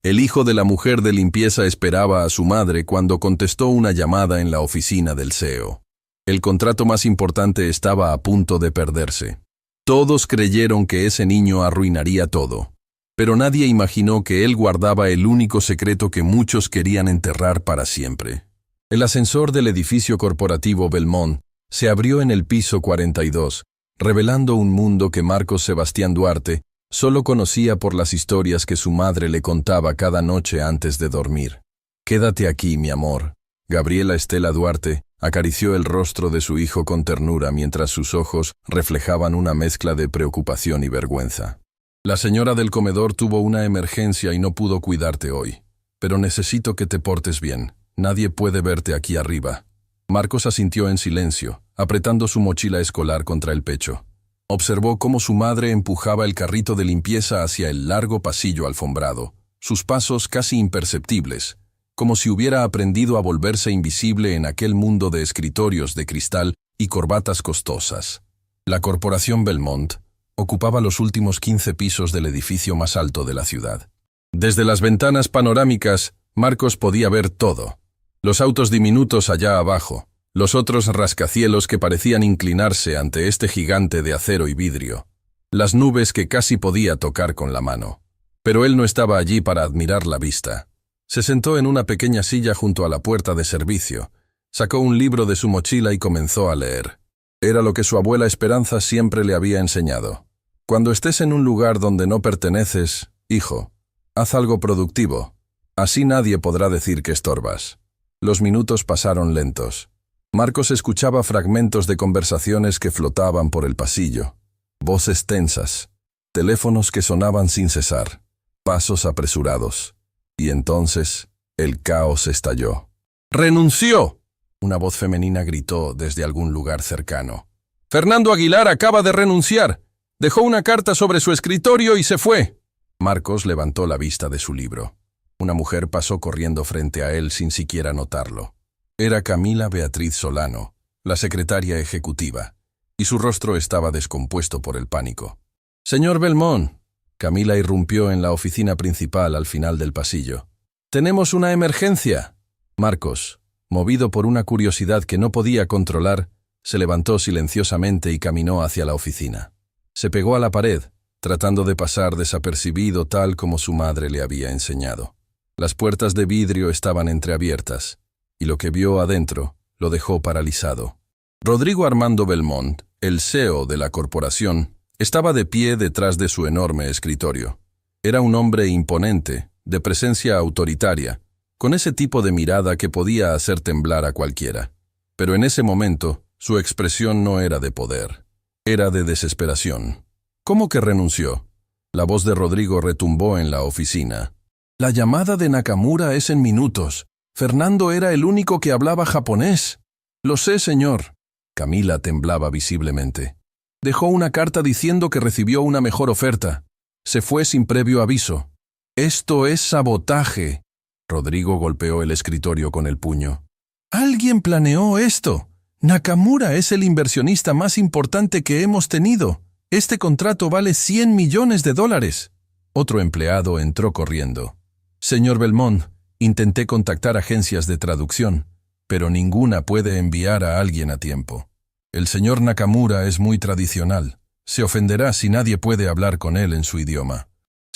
El hijo de la mujer de limpieza esperaba a su madre cuando contestó una llamada en la oficina del CEO. El contrato más importante estaba a punto de perderse. Todos creyeron que ese niño arruinaría todo, pero nadie imaginó que él guardaba el único secreto que muchos querían enterrar para siempre. El ascensor del edificio corporativo Belmont se abrió en el piso 42, revelando un mundo que Marcos Sebastián Duarte solo conocía por las historias que su madre le contaba cada noche antes de dormir. «Quédate aquí, mi amor». Gabriela Estela Duarte acarició el rostro de su hijo con ternura mientras sus ojos reflejaban una mezcla de preocupación y vergüenza. «La señora del comedor tuvo una emergencia y no pudo cuidarte hoy, pero necesito que te portes bien. Nadie puede verte aquí arriba». Marcos asintió en silencio, apretando su mochila escolar contra el pecho. Observó cómo su madre empujaba el carrito de limpieza hacia el largo pasillo alfombrado, sus pasos casi imperceptibles, como si hubiera aprendido a volverse invisible en aquel mundo de escritorios de cristal y corbatas costosas. La corporación Belmont ocupaba los últimos 15 pisos del edificio más alto de la ciudad. Desde las ventanas panorámicas, Marcos podía ver todo. Los autos diminutos allá abajo, los otros rascacielos que parecían inclinarse ante este gigante de acero y vidrio, las nubes que casi podía tocar con la mano. Pero él no estaba allí para admirar la vista. Se sentó en una pequeña silla junto a la puerta de servicio, sacó un libro de su mochila y comenzó a leer. Era lo que su abuela Esperanza siempre le había enseñado. Cuando estés en un lugar donde no perteneces, hijo, haz algo productivo. Así nadie podrá decir que estorbas. Los minutos pasaron lentos. Marcos escuchaba fragmentos de conversaciones que flotaban por el pasillo, voces tensas, teléfonos que sonaban sin cesar, pasos apresurados. Y entonces, el caos estalló. «¡Renunció!», una voz femenina gritó desde algún lugar cercano. «Fernando Aguilar acaba de renunciar. Dejó una carta sobre su escritorio y se fue». Marcos levantó la vista de su libro. Una mujer pasó corriendo frente a él sin siquiera notarlo. Era Camila Beatriz Solano, la secretaria ejecutiva, y su rostro estaba descompuesto por el pánico. «Señor Belmont», Camila irrumpió en la oficina principal al final del pasillo. «Tenemos una emergencia». Marcos, movido por una curiosidad que no podía controlar, se levantó silenciosamente y caminó hacia la oficina. Se pegó a la pared, tratando de pasar desapercibido tal como su madre le había enseñado. Las puertas de vidrio estaban entreabiertas, y lo que vio adentro lo dejó paralizado. Rodrigo Armando Belmont, el CEO de la corporación, estaba de pie detrás de su enorme escritorio. Era un hombre imponente, de presencia autoritaria, con ese tipo de mirada que podía hacer temblar a cualquiera. Pero en ese momento, su expresión no era de poder, era de desesperación. «¿Cómo que renunció?». La voz de Rodrigo retumbó en la oficina. «La llamada de Nakamura es en minutos. Fernando era el único que hablaba japonés». «Lo sé, señor». Camila temblaba visiblemente. «Dejó una carta diciendo que recibió una mejor oferta. Se fue sin previo aviso». «Esto es sabotaje». Rodrigo golpeó el escritorio con el puño. «Alguien planeó esto. Nakamura es el inversionista más importante que hemos tenido. Este contrato vale $100 millones. Otro empleado entró corriendo. «Señor Belmont, intenté contactar agencias de traducción, pero ninguna puede enviar a alguien a tiempo. El señor Nakamura es muy tradicional. Se ofenderá si nadie puede hablar con él en su idioma».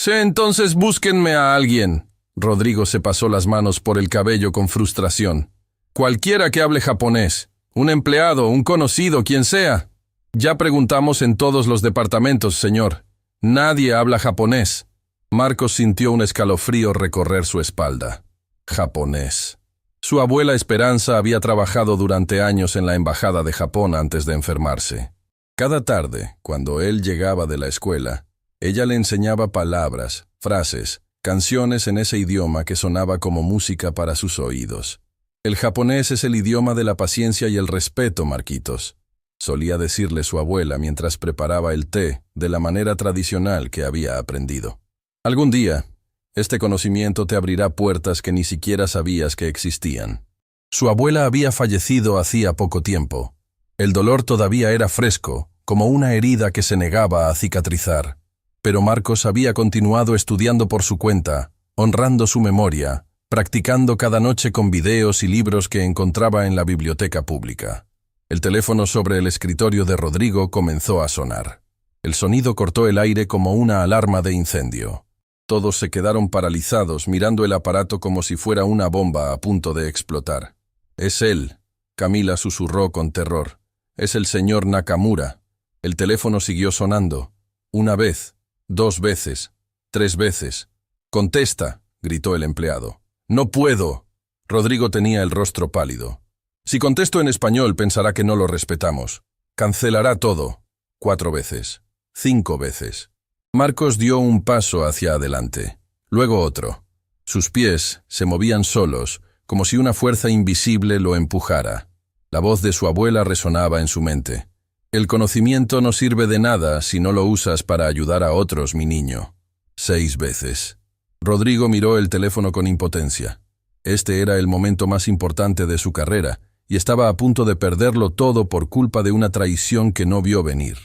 «Entonces búsquenme a alguien». Rodrigo se pasó las manos por el cabello con frustración. «Cualquiera que hable japonés. Un empleado, un conocido, quien sea». «Ya preguntamos en todos los departamentos, señor. Nadie habla japonés». Marcos sintió un escalofrío recorrer su espalda. Japonés. Su abuela Esperanza había trabajado durante años en la embajada de Japón antes de enfermarse. Cada tarde, cuando él llegaba de la escuela, ella le enseñaba palabras, frases, canciones en ese idioma que sonaba como música para sus oídos. «El japonés es el idioma de la paciencia y el respeto, Marquitos», solía decirle su abuela mientras preparaba el té de la manera tradicional que había aprendido. «Algún día, este conocimiento te abrirá puertas que ni siquiera sabías que existían». Su abuela había fallecido hacía poco tiempo. El dolor todavía era fresco, como una herida que se negaba a cicatrizar. Pero Marcos había continuado estudiando por su cuenta, honrando su memoria, practicando cada noche con videos y libros que encontraba en la biblioteca pública. El teléfono sobre el escritorio de Rodrigo comenzó a sonar. El sonido cortó el aire como una alarma de incendio. Todos se quedaron paralizados mirando el aparato como si fuera una bomba a punto de explotar. «Es él», Camila susurró con terror. «Es el señor Nakamura». El teléfono siguió sonando. Una vez, 2 veces, 3 veces. «Contesta», gritó el empleado. «No puedo». Rodrigo tenía el rostro pálido. «Si contesto en español pensará que no lo respetamos. Cancelará todo». 4 veces. 5 veces. Marcos dio un paso hacia adelante, luego otro. Sus pies se movían solos, como si una fuerza invisible lo empujara. La voz de su abuela resonaba en su mente. «El conocimiento no sirve de nada si no lo usas para ayudar a otros, mi niño». 6 veces. Rodrigo miró el teléfono con impotencia. Este era el momento más importante de su carrera, y estaba a punto de perderlo todo por culpa de una traición que no vio venir.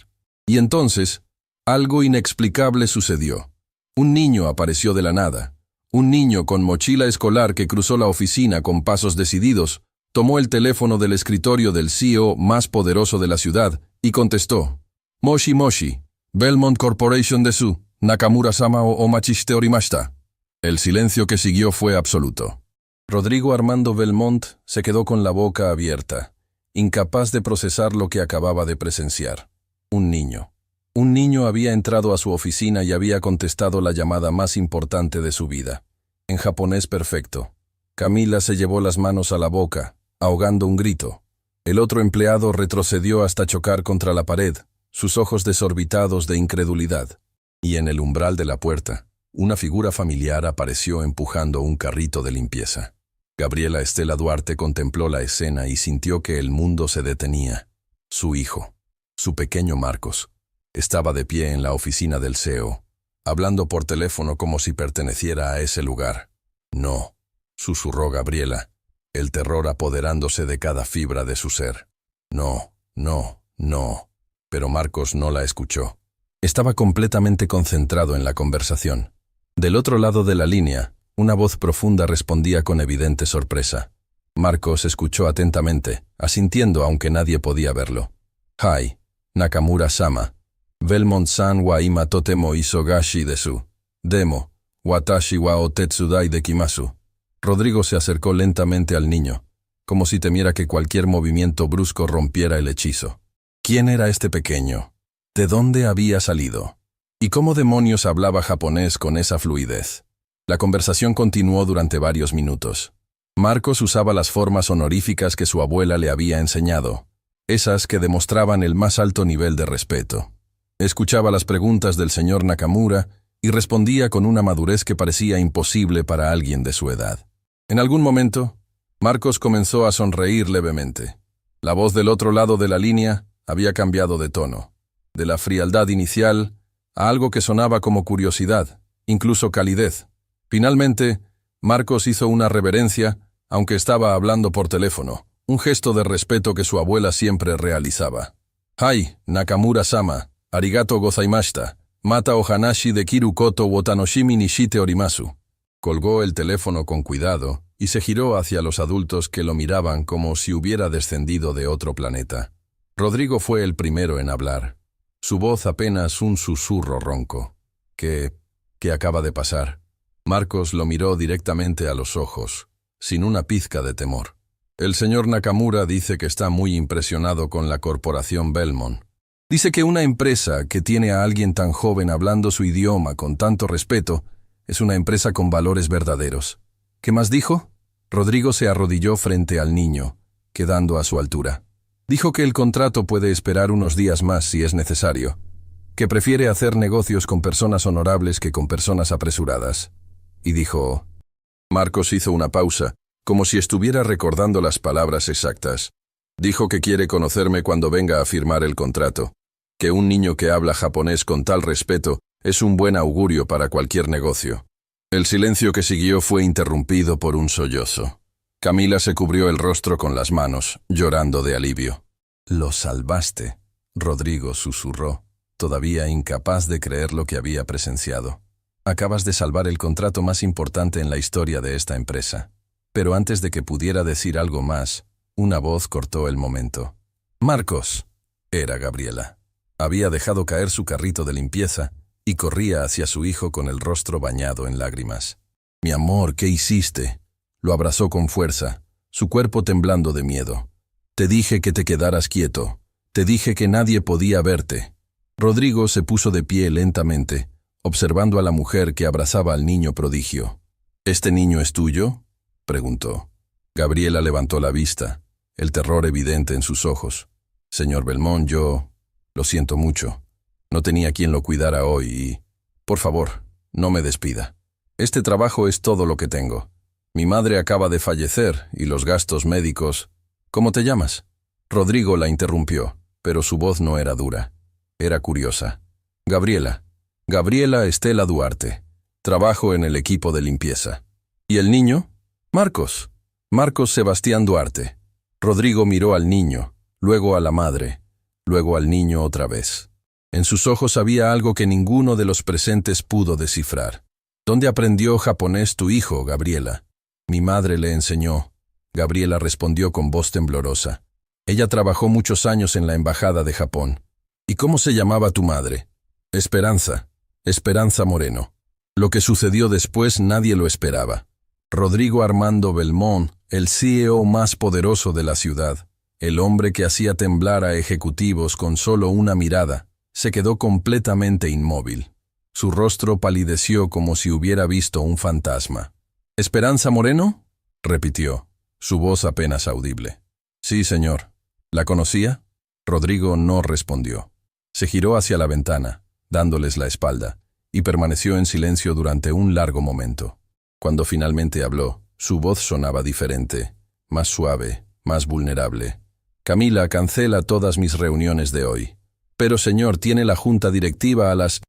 Y entonces, algo inexplicable sucedió. Un niño apareció de la nada. Un niño con mochila escolar que cruzó la oficina con pasos decididos, tomó el teléfono del escritorio del CEO más poderoso de la ciudad y contestó. «Moshi Moshi, Belmont Corporation desu, Nakamura-sama o omachishite orimashita». El silencio que siguió fue absoluto. Rodrigo Armando Belmont se quedó con la boca abierta, incapaz de procesar lo que acababa de presenciar. Un niño. Un niño había entrado a su oficina y había contestado la llamada más importante de su vida. En japonés perfecto. Camila se llevó las manos a la boca, ahogando un grito. El otro empleado retrocedió hasta chocar contra la pared, sus ojos desorbitados de incredulidad. Y en el umbral de la puerta, una figura familiar apareció empujando un carrito de limpieza. Gabriela Estela Duarte contempló la escena y sintió que el mundo se detenía. Su hijo, su pequeño Marcos, estaba de pie en la oficina del CEO, hablando por teléfono como si perteneciera a ese lugar. «No», susurró Gabriela, el terror apoderándose de cada fibra de su ser. «No, no, no». Pero Marcos no la escuchó. Estaba completamente concentrado en la conversación. Del otro lado de la línea, una voz profunda respondía con evidente sorpresa. Marcos escuchó atentamente, asintiendo aunque nadie podía verlo. «Hai, Nakamura-sama. Belmont-san wa ima totemo isogashi desu. Demo, watashi wa o tetsudai dekimasu». Rodrigo se acercó lentamente al niño, como si temiera que cualquier movimiento brusco rompiera el hechizo. ¿Quién era este pequeño? ¿De dónde había salido? ¿Y cómo demonios hablaba japonés con esa fluidez? La conversación continuó durante varios minutos. Marcos usaba las formas honoríficas que su abuela le había enseñado, esas que demostraban el más alto nivel de respeto. Escuchaba las preguntas del señor Nakamura y respondía con una madurez que parecía imposible para alguien de su edad. En algún momento, Marcos comenzó a sonreír levemente. La voz del otro lado de la línea había cambiado de tono, de la frialdad inicial a algo que sonaba como curiosidad, incluso calidez. Finalmente, Marcos hizo una reverencia, aunque estaba hablando por teléfono, un gesto de respeto que su abuela siempre realizaba. «Hai, Nakamura-sama, arigato gozaimashita, mata o hanashi de kiru koto wo tanoshimi ni shite orimasu». Colgó el teléfono con cuidado y se giró hacia los adultos que lo miraban como si hubiera descendido de otro planeta. Rodrigo fue el primero en hablar. Su voz apenas un susurro ronco. ¿Qué acaba de pasar? Marcos lo miró directamente a los ojos, sin una pizca de temor. El señor Nakamura dice que está muy impresionado con la corporación Belmont. Dice que una empresa que tiene a alguien tan joven hablando su idioma con tanto respeto es una empresa con valores verdaderos. ¿Qué más dijo? Rodrigo se arrodilló frente al niño, quedando a su altura. Dijo que el contrato puede esperar unos días más si es necesario, que prefiere hacer negocios con personas honorables que con personas apresuradas. Y dijo... Marcos hizo una pausa, como si estuviera recordando las palabras exactas. Dijo que quiere conocerme cuando venga a firmar el contrato, que un niño que habla japonés con tal respeto es un buen augurio para cualquier negocio. El silencio que siguió fue interrumpido por un sollozo. Camila se cubrió el rostro con las manos, llorando de alivio. «Lo salvaste», Rodrigo susurró, todavía incapaz de creer lo que había presenciado. Acabas de salvar el contrato más importante en la historia de esta empresa. Pero antes de que pudiera decir algo más, una voz cortó el momento. «Marcos», era Gabriela. Había dejado caer su carrito de limpieza y corría hacia su hijo con el rostro bañado en lágrimas. «Mi amor, ¿qué hiciste?». Lo abrazó con fuerza, su cuerpo temblando de miedo. «Te dije que te quedaras quieto. Te dije que nadie podía verte». Rodrigo se puso de pie lentamente, observando a la mujer que abrazaba al niño prodigio. «¿Este niño es tuyo?», preguntó. Gabriela levantó la vista, el terror evidente en sus ojos. «Señor Belmont, yo... lo siento mucho. No tenía quien lo cuidara hoy y... Por favor, no me despida. Este trabajo es todo lo que tengo. Mi madre acaba de fallecer y los gastos médicos... ¿Cómo te llamas?». Rodrigo la interrumpió, pero su voz no era dura. Era curiosa. «Gabriela. Gabriela Estela Duarte. Trabajo en el equipo de limpieza». «¿Y el niño?». «Marcos. Marcos Sebastián Duarte». Rodrigo miró al niño, luego a la madre, luego al niño otra vez. En sus ojos había algo que ninguno de los presentes pudo descifrar. «¿Dónde aprendió japonés tu hijo, Gabriela?». «Mi madre le enseñó», Gabriela respondió con voz temblorosa. «Ella trabajó muchos años en la embajada de Japón». «¿Y cómo se llamaba tu madre?». «Esperanza. Esperanza Moreno». Lo que sucedió después nadie lo esperaba. Rodrigo Armando Belmont, el CEO más poderoso de la ciudad, el hombre que hacía temblar a ejecutivos con solo una mirada, se quedó completamente inmóvil. Su rostro palideció como si hubiera visto un fantasma. «¿Esperanza Moreno?», repitió, su voz apenas audible. «Sí, señor». «¿La conocía?». Rodrigo no respondió. Se giró hacia la ventana, dándoles la espalda, y permaneció en silencio durante un largo momento. Cuando finalmente habló, su voz sonaba diferente, más suave, más vulnerable. «Camila, cancela todas mis reuniones de hoy». «Pero señor, tiene la junta directiva a las...».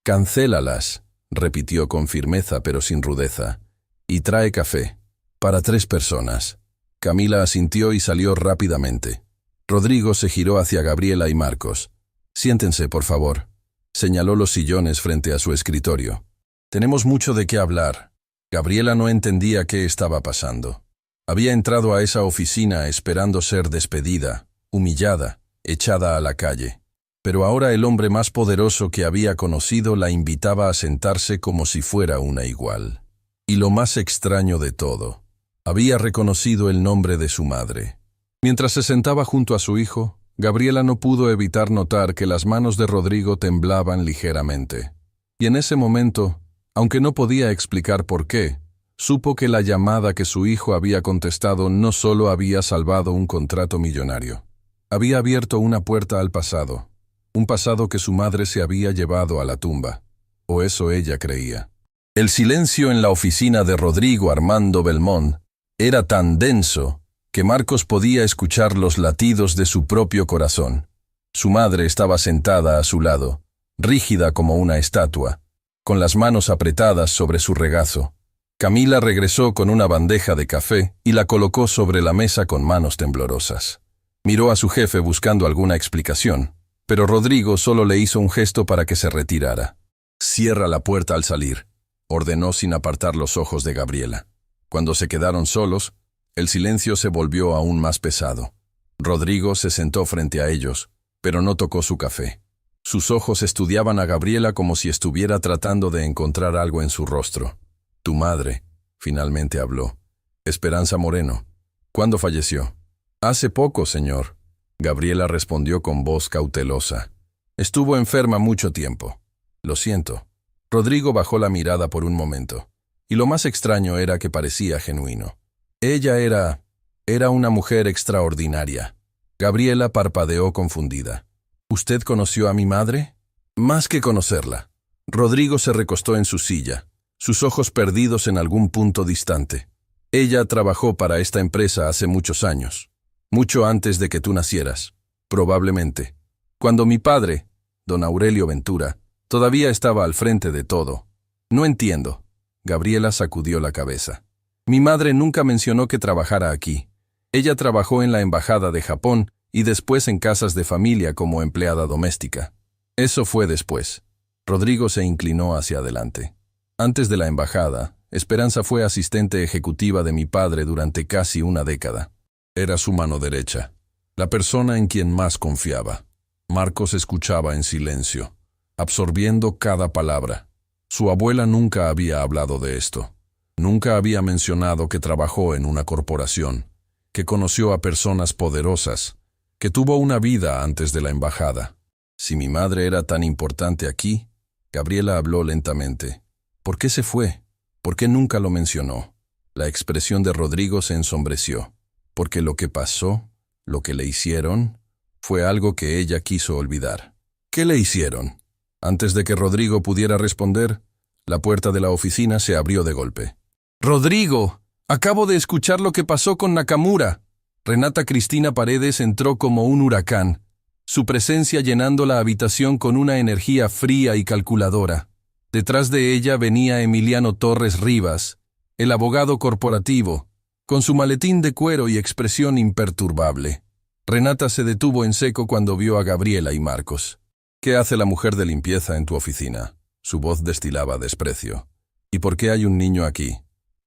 «Cancélalas», repitió con firmeza pero sin rudeza. «Y trae café. Para 3 personas». Camila asintió y salió rápidamente. Rodrigo se giró hacia Gabriela y Marcos. «Siéntense, por favor». Señaló los sillones frente a su escritorio. «Tenemos mucho de qué hablar». Gabriela no entendía qué estaba pasando. Había entrado a esa oficina esperando ser despedida, humillada, echada a la calle. Pero ahora el hombre más poderoso que había conocido la invitaba a sentarse como si fuera una igual. Y lo más extraño de todo, había reconocido el nombre de su madre. Mientras se sentaba junto a su hijo, Gabriela no pudo evitar notar que las manos de Rodrigo temblaban ligeramente. Y en ese momento, aunque no podía explicar por qué, supo que la llamada que su hijo había contestado no solo había salvado un contrato millonario. Había abierto una puerta al pasado, un pasado que su madre se había llevado a la tumba, o eso ella creía. El silencio en la oficina de Rodrigo Armando Belmont era tan denso que Marcos podía escuchar los latidos de su propio corazón. Su madre estaba sentada a su lado, rígida como una estatua, con las manos apretadas sobre su regazo. Camila regresó con una bandeja de café y la colocó sobre la mesa con manos temblorosas. Miró a su jefe buscando alguna explicación, pero Rodrigo solo le hizo un gesto para que se retirara. «Cierra la puerta al salir», ordenó sin apartar los ojos de Gabriela. Cuando se quedaron solos, el silencio se volvió aún más pesado. Rodrigo se sentó frente a ellos, pero no tocó su café. Sus ojos estudiaban a Gabriela como si estuviera tratando de encontrar algo en su rostro. «Tu madre», finalmente habló. «Esperanza Moreno». «¿Cuándo falleció?». «Hace poco, señor». Gabriela respondió con voz cautelosa. «Estuvo enferma mucho tiempo». «Lo siento». Rodrigo bajó la mirada por un momento, y lo más extraño era que parecía genuino. Ella era una mujer extraordinaria. Gabriela parpadeó confundida. «¿Usted conoció a mi madre?». «Más que conocerla». Rodrigo se recostó en su silla, sus ojos perdidos en algún punto distante. «Ella trabajó para esta empresa hace muchos años, mucho antes de que tú nacieras, probablemente. Cuando mi padre, don Aurelio Ventura, todavía estaba al frente de todo». «No entiendo». Gabriela sacudió la cabeza. «Mi madre nunca mencionó que trabajara aquí. Ella trabajó en la embajada de Japón y después en casas de familia como empleada doméstica. Eso fue después». Rodrigo se inclinó hacia adelante. Antes de la embajada, Esperanza fue asistente ejecutiva de mi padre durante casi una década. Era su mano derecha, la persona en quien más confiaba. Marcos escuchaba en silencio, absorbiendo cada palabra. Su abuela nunca había hablado de esto. Nunca había mencionado que trabajó en una corporación, que conoció a personas poderosas, que tuvo una vida antes de la embajada. Si mi madre era tan importante aquí, Gabriela habló lentamente. ¿Por qué se fue? ¿Por qué nunca lo mencionó? La expresión de Rodrigo se ensombreció. Porque lo que pasó, lo que le hicieron, fue algo que ella quiso olvidar. ¿Qué le hicieron? Antes de que Rodrigo pudiera responder, la puerta de la oficina se abrió de golpe. «Rodrigo, acabo de escuchar lo que pasó con Nakamura». Renata Cristina Paredes entró como un huracán, su presencia llenando la habitación con una energía fría y calculadora. Detrás de ella venía Emiliano Torres Rivas, el abogado corporativo, con su maletín de cuero y expresión imperturbable. Renata se detuvo en seco cuando vio a Gabriela y Marcos. «¿Qué hace la mujer de limpieza en tu oficina?» Su voz destilaba desprecio. «¿Y por qué hay un niño aquí?»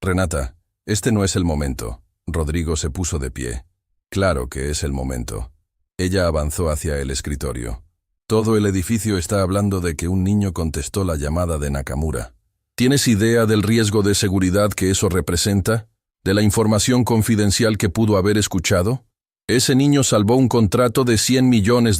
«Renata, este no es el momento». Rodrigo se puso de pie. «Claro que es el momento». Ella avanzó hacia el escritorio. «Todo el edificio está hablando de que un niño contestó la llamada de Nakamura. ¿Tienes idea del riesgo de seguridad que eso representa? ¿De la información confidencial que pudo haber escuchado? Ese niño salvó un contrato de $100 millones.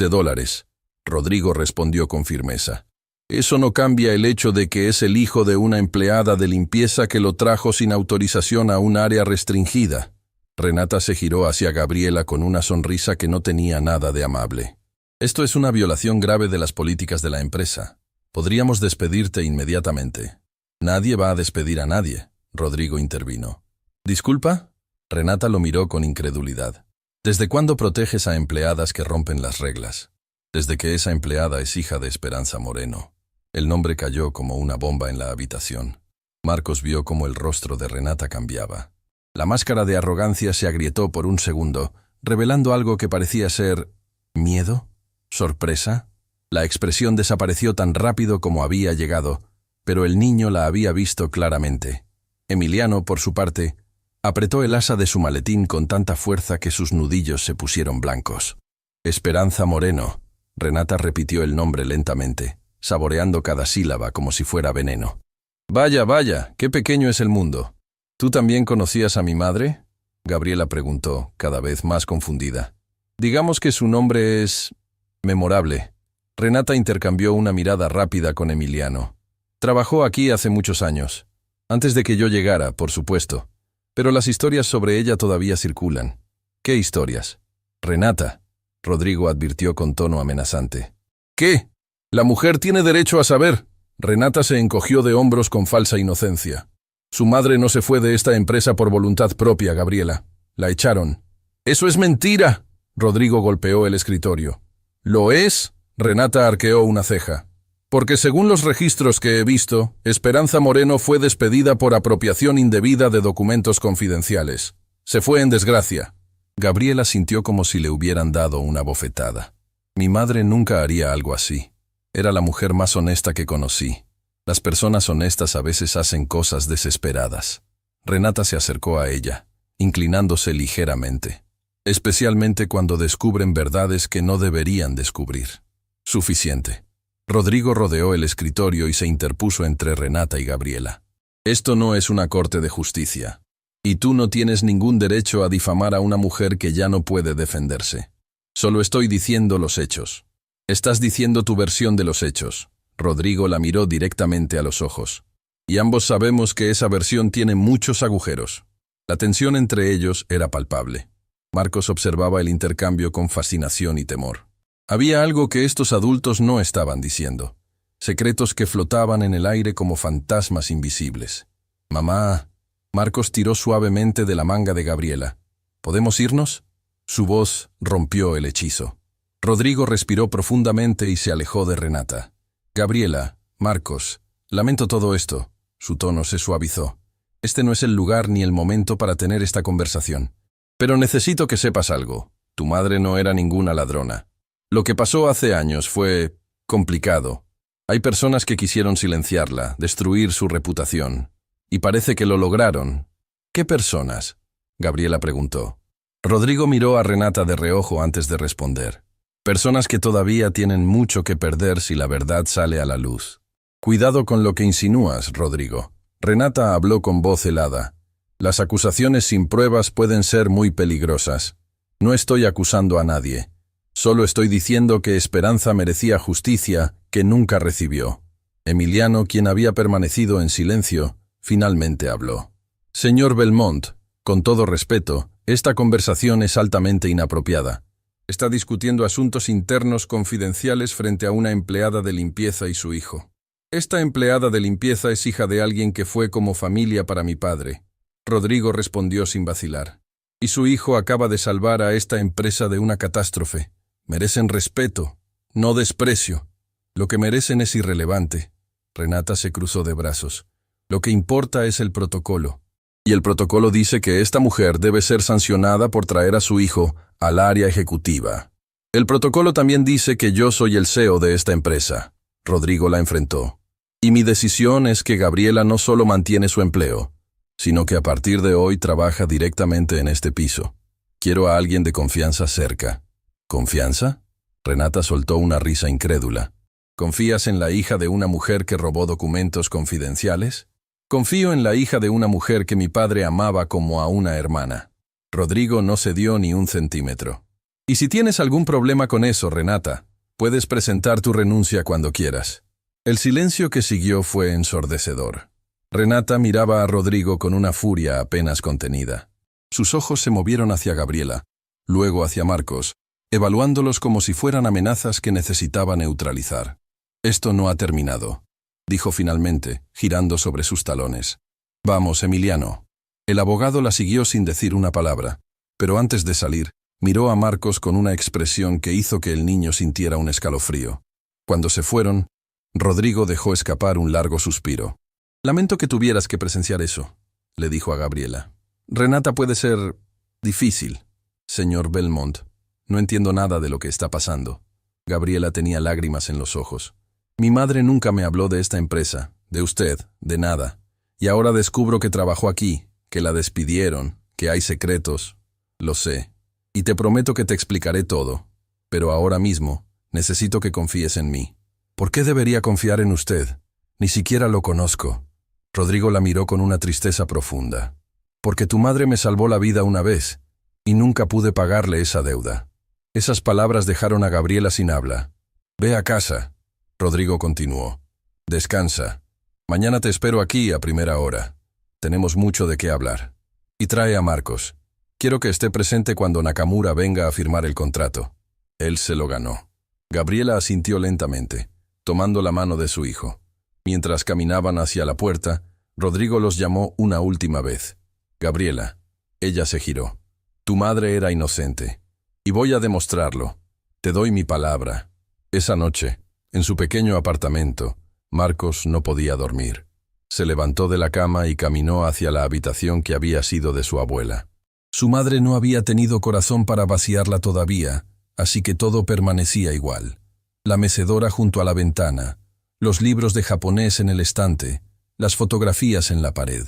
Rodrigo respondió con firmeza. «Eso no cambia el hecho de que es el hijo de una empleada de limpieza que lo trajo sin autorización a un área restringida». Renata se giró hacia Gabriela con una sonrisa que no tenía nada de amable. «Esto es una violación grave de las políticas de la empresa. Podríamos despedirte inmediatamente». «Nadie va a despedir a nadie», Rodrigo intervino. «¿Disculpa?» Renata lo miró con incredulidad. «¿Desde cuándo proteges a empleadas que rompen las reglas?» «Desde que esa empleada es hija de Esperanza Moreno». El nombre cayó como una bomba en la habitación. Marcos vio cómo el rostro de Renata cambiaba. La máscara de arrogancia se agrietó por un segundo, revelando algo que parecía ser ¿miedo? ¿Sorpresa? La expresión desapareció tan rápido como había llegado, pero el niño la había visto claramente. Emiliano, por su parte, apretó el asa de su maletín con tanta fuerza que sus nudillos se pusieron blancos. «Esperanza Moreno». Renata repitió el nombre lentamente, saboreando cada sílaba como si fuera veneno. «Vaya, vaya, qué pequeño es el mundo». «¿Tú también conocías a mi madre?» Gabriela preguntó, cada vez más confundida. «Digamos que su nombre es memorable». Renata intercambió una mirada rápida con Emiliano. «Trabajó aquí hace muchos años. Antes de que yo llegara, por supuesto. Pero las historias sobre ella todavía circulan». «¿Qué historias?» «Renata», Rodrigo advirtió con tono amenazante. «¿Qué? La mujer tiene derecho a saber». Renata se encogió de hombros con falsa inocencia. «Su madre no se fue de esta empresa por voluntad propia, Gabriela. La echaron». «¡Eso es mentira!» Rodrigo golpeó el escritorio. «¿Lo es?» Renata arqueó una ceja. «Porque según los registros que he visto, Esperanza Moreno fue despedida por apropiación indebida de documentos confidenciales. Se fue en desgracia». Gabriela sintió como si le hubieran dado una bofetada. «Mi madre nunca haría algo así. Era la mujer más honesta que conocí. Las personas honestas a veces hacen cosas desesperadas». Renata se acercó a ella, inclinándose ligeramente. «Especialmente cuando descubren verdades que no deberían descubrir». «Suficiente». Rodrigo rodeó el escritorio y se interpuso entre Renata y Gabriela. «Esto no es una corte de justicia. Y tú no tienes ningún derecho a difamar a una mujer que ya no puede defenderse. Solo estoy diciendo los hechos». «Estás diciendo tu versión de los hechos». Rodrigo la miró directamente a los ojos. «Y ambos sabemos que esa versión tiene muchos agujeros». La tensión entre ellos era palpable. Marcos observaba el intercambio con fascinación y temor. Había algo que estos adultos no estaban diciendo. Secretos que flotaban en el aire como fantasmas invisibles. «Mamá». Marcos tiró suavemente de la manga de Gabriela. «¿Podemos irnos?» Su voz rompió el hechizo. Rodrigo respiró profundamente y se alejó de Renata. «Gabriela, Marcos, lamento todo esto». Su tono se suavizó. «Este no es el lugar ni el momento para tener esta conversación. Pero necesito que sepas algo. Tu madre no era ninguna ladrona. Lo que pasó hace años fue complicado. Hay personas que quisieron silenciarla, destruir su reputación. Y parece que lo lograron. ¿Qué personas?, Gabriela preguntó. Rodrigo miró a Renata de reojo antes de responder. Personas que todavía tienen mucho que perder si la verdad sale a la luz. Cuidado con lo que insinúas, Rodrigo. Renata habló con voz helada. Las acusaciones sin pruebas pueden ser muy peligrosas. No estoy acusando a nadie. Solo estoy diciendo que Esperanza merecía justicia que nunca recibió. Emiliano, quien había permanecido en silencio, finalmente habló. Señor Belmont, con todo respeto, esta conversación es altamente inapropiada. Está discutiendo asuntos internos confidenciales frente a una empleada de limpieza y su hijo. Esta empleada de limpieza es hija de alguien que fue como familia para mi padre. Rodrigo respondió sin vacilar. Y su hijo acaba de salvar a esta empresa de una catástrofe. Merecen respeto, no desprecio. Lo que merecen es irrelevante. Renata se cruzó de brazos. Lo que importa es el protocolo. Y el protocolo dice que esta mujer debe ser sancionada por traer a su hijo al área ejecutiva. El protocolo también dice que yo soy el CEO de esta empresa. Rodrigo la enfrentó. Y mi decisión es que Gabriela no solo mantiene su empleo, sino que a partir de hoy trabaja directamente en este piso. Quiero a alguien de confianza cerca. ¿Confianza? Renata soltó una risa incrédula. ¿Confías en la hija de una mujer que robó documentos confidenciales? Confío en la hija de una mujer que mi padre amaba como a una hermana. Rodrigo no cedió ni un centímetro. Y si tienes algún problema con eso, Renata, puedes presentar tu renuncia cuando quieras. El silencio que siguió fue ensordecedor. Renata miraba a Rodrigo con una furia apenas contenida. Sus ojos se movieron hacia Gabriela, luego hacia Marcos, evaluándolos como si fueran amenazas que necesitaba neutralizar. Esto no ha terminado, dijo finalmente, girando sobre sus talones. Vamos, Emiliano. El abogado la siguió sin decir una palabra, pero antes de salir, miró a Marcos con una expresión que hizo que el niño sintiera un escalofrío. Cuando se fueron, Rodrigo dejó escapar un largo suspiro. Lamento que tuvieras que presenciar eso, le dijo a Gabriela. Renata puede ser difícil, señor Belmont. No entiendo nada de lo que está pasando. Gabriela tenía lágrimas en los ojos. Mi madre nunca me habló de esta empresa, de usted, de nada. Y ahora descubro que trabajó aquí, que la despidieron, que hay secretos. Lo sé. Y te prometo que te explicaré todo. Pero ahora mismo, necesito que confíes en mí. ¿Por qué debería confiar en usted? Ni siquiera lo conozco. Rodrigo la miró con una tristeza profunda. Porque tu madre me salvó la vida una vez, y nunca pude pagarle esa deuda. Esas palabras dejaron a Gabriela sin habla. Ve a casa. Rodrigo continuó. Descansa. Mañana te espero aquí a primera hora. Tenemos mucho de qué hablar. Y trae a Marcos. Quiero que esté presente cuando Nakamura venga a firmar el contrato. Él se lo ganó. Gabriela asintió lentamente, tomando la mano de su hijo. Mientras caminaban hacia la puerta, Rodrigo los llamó una última vez. Gabriela. Ella se giró. Tu madre era inocente. Y voy a demostrarlo. Te doy mi palabra. Esa noche, en su pequeño apartamento, Marcos no podía dormir. Se levantó de la cama y caminó hacia la habitación que había sido de su abuela. Su madre no había tenido corazón para vaciarla todavía, así que todo permanecía igual. La mecedora junto a la ventana, los libros de japonés en el estante, las fotografías en la pared.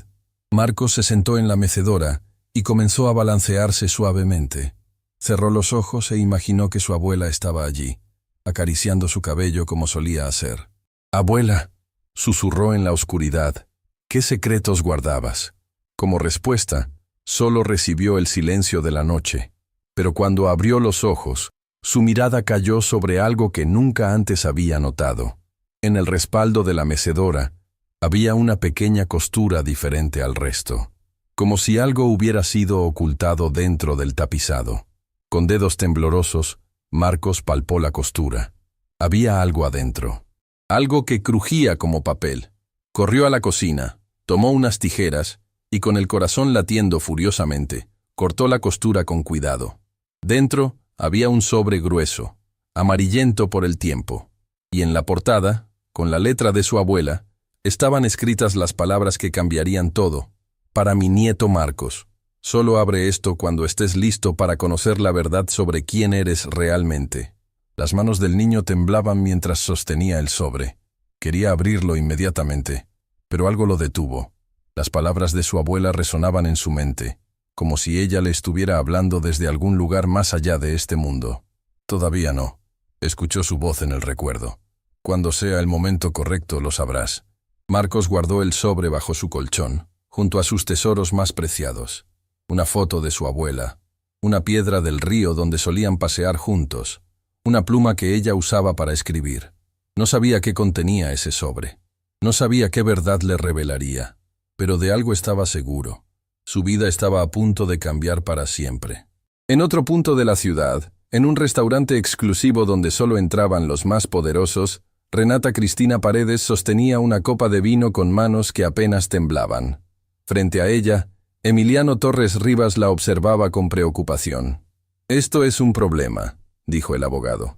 Marcos se sentó en la mecedora y comenzó a balancearse suavemente. Cerró los ojos e imaginó que su abuela estaba allí, acariciando su cabello como solía hacer. «Abuela», susurró en la oscuridad, «¿qué secretos guardabas?» Como respuesta, solo recibió el silencio de la noche. Pero cuando abrió los ojos, su mirada cayó sobre algo que nunca antes había notado. En el respaldo de la mecedora había una pequeña costura diferente al resto, como si algo hubiera sido ocultado dentro del tapizado. Con dedos temblorosos, Marcos palpó la costura. Había algo adentro, algo que crujía como papel. Corrió a la cocina, tomó unas tijeras y con el corazón latiendo furiosamente, cortó la costura con cuidado. Dentro había un sobre grueso, amarillento por el tiempo, y en la portada, con la letra de su abuela, estaban escritas las palabras que cambiarían todo. Para mi nieto Marcos. Solo abre esto cuando estés listo para conocer la verdad sobre quién eres realmente. Las manos del niño temblaban mientras sostenía el sobre. Quería abrirlo inmediatamente, pero algo lo detuvo. Las palabras de su abuela resonaban en su mente, como si ella le estuviera hablando desde algún lugar más allá de este mundo. Todavía no. Escuchó su voz en el recuerdo. Cuando sea el momento correcto lo sabrás. Marcos guardó el sobre bajo su colchón, junto a sus tesoros más preciados. Una foto de su abuela, una piedra del río donde solían pasear juntos, una pluma que ella usaba para escribir. No sabía qué contenía ese sobre. No sabía qué verdad le revelaría, pero de algo estaba seguro. Su vida estaba a punto de cambiar para siempre. En otro punto de la ciudad, en un restaurante exclusivo donde solo entraban los más poderosos, Renata Cristina Paredes sostenía una copa de vino con manos que apenas temblaban. Frente a ella, Emiliano Torres Rivas la observaba con preocupación. «Esto es un problema», dijo el abogado.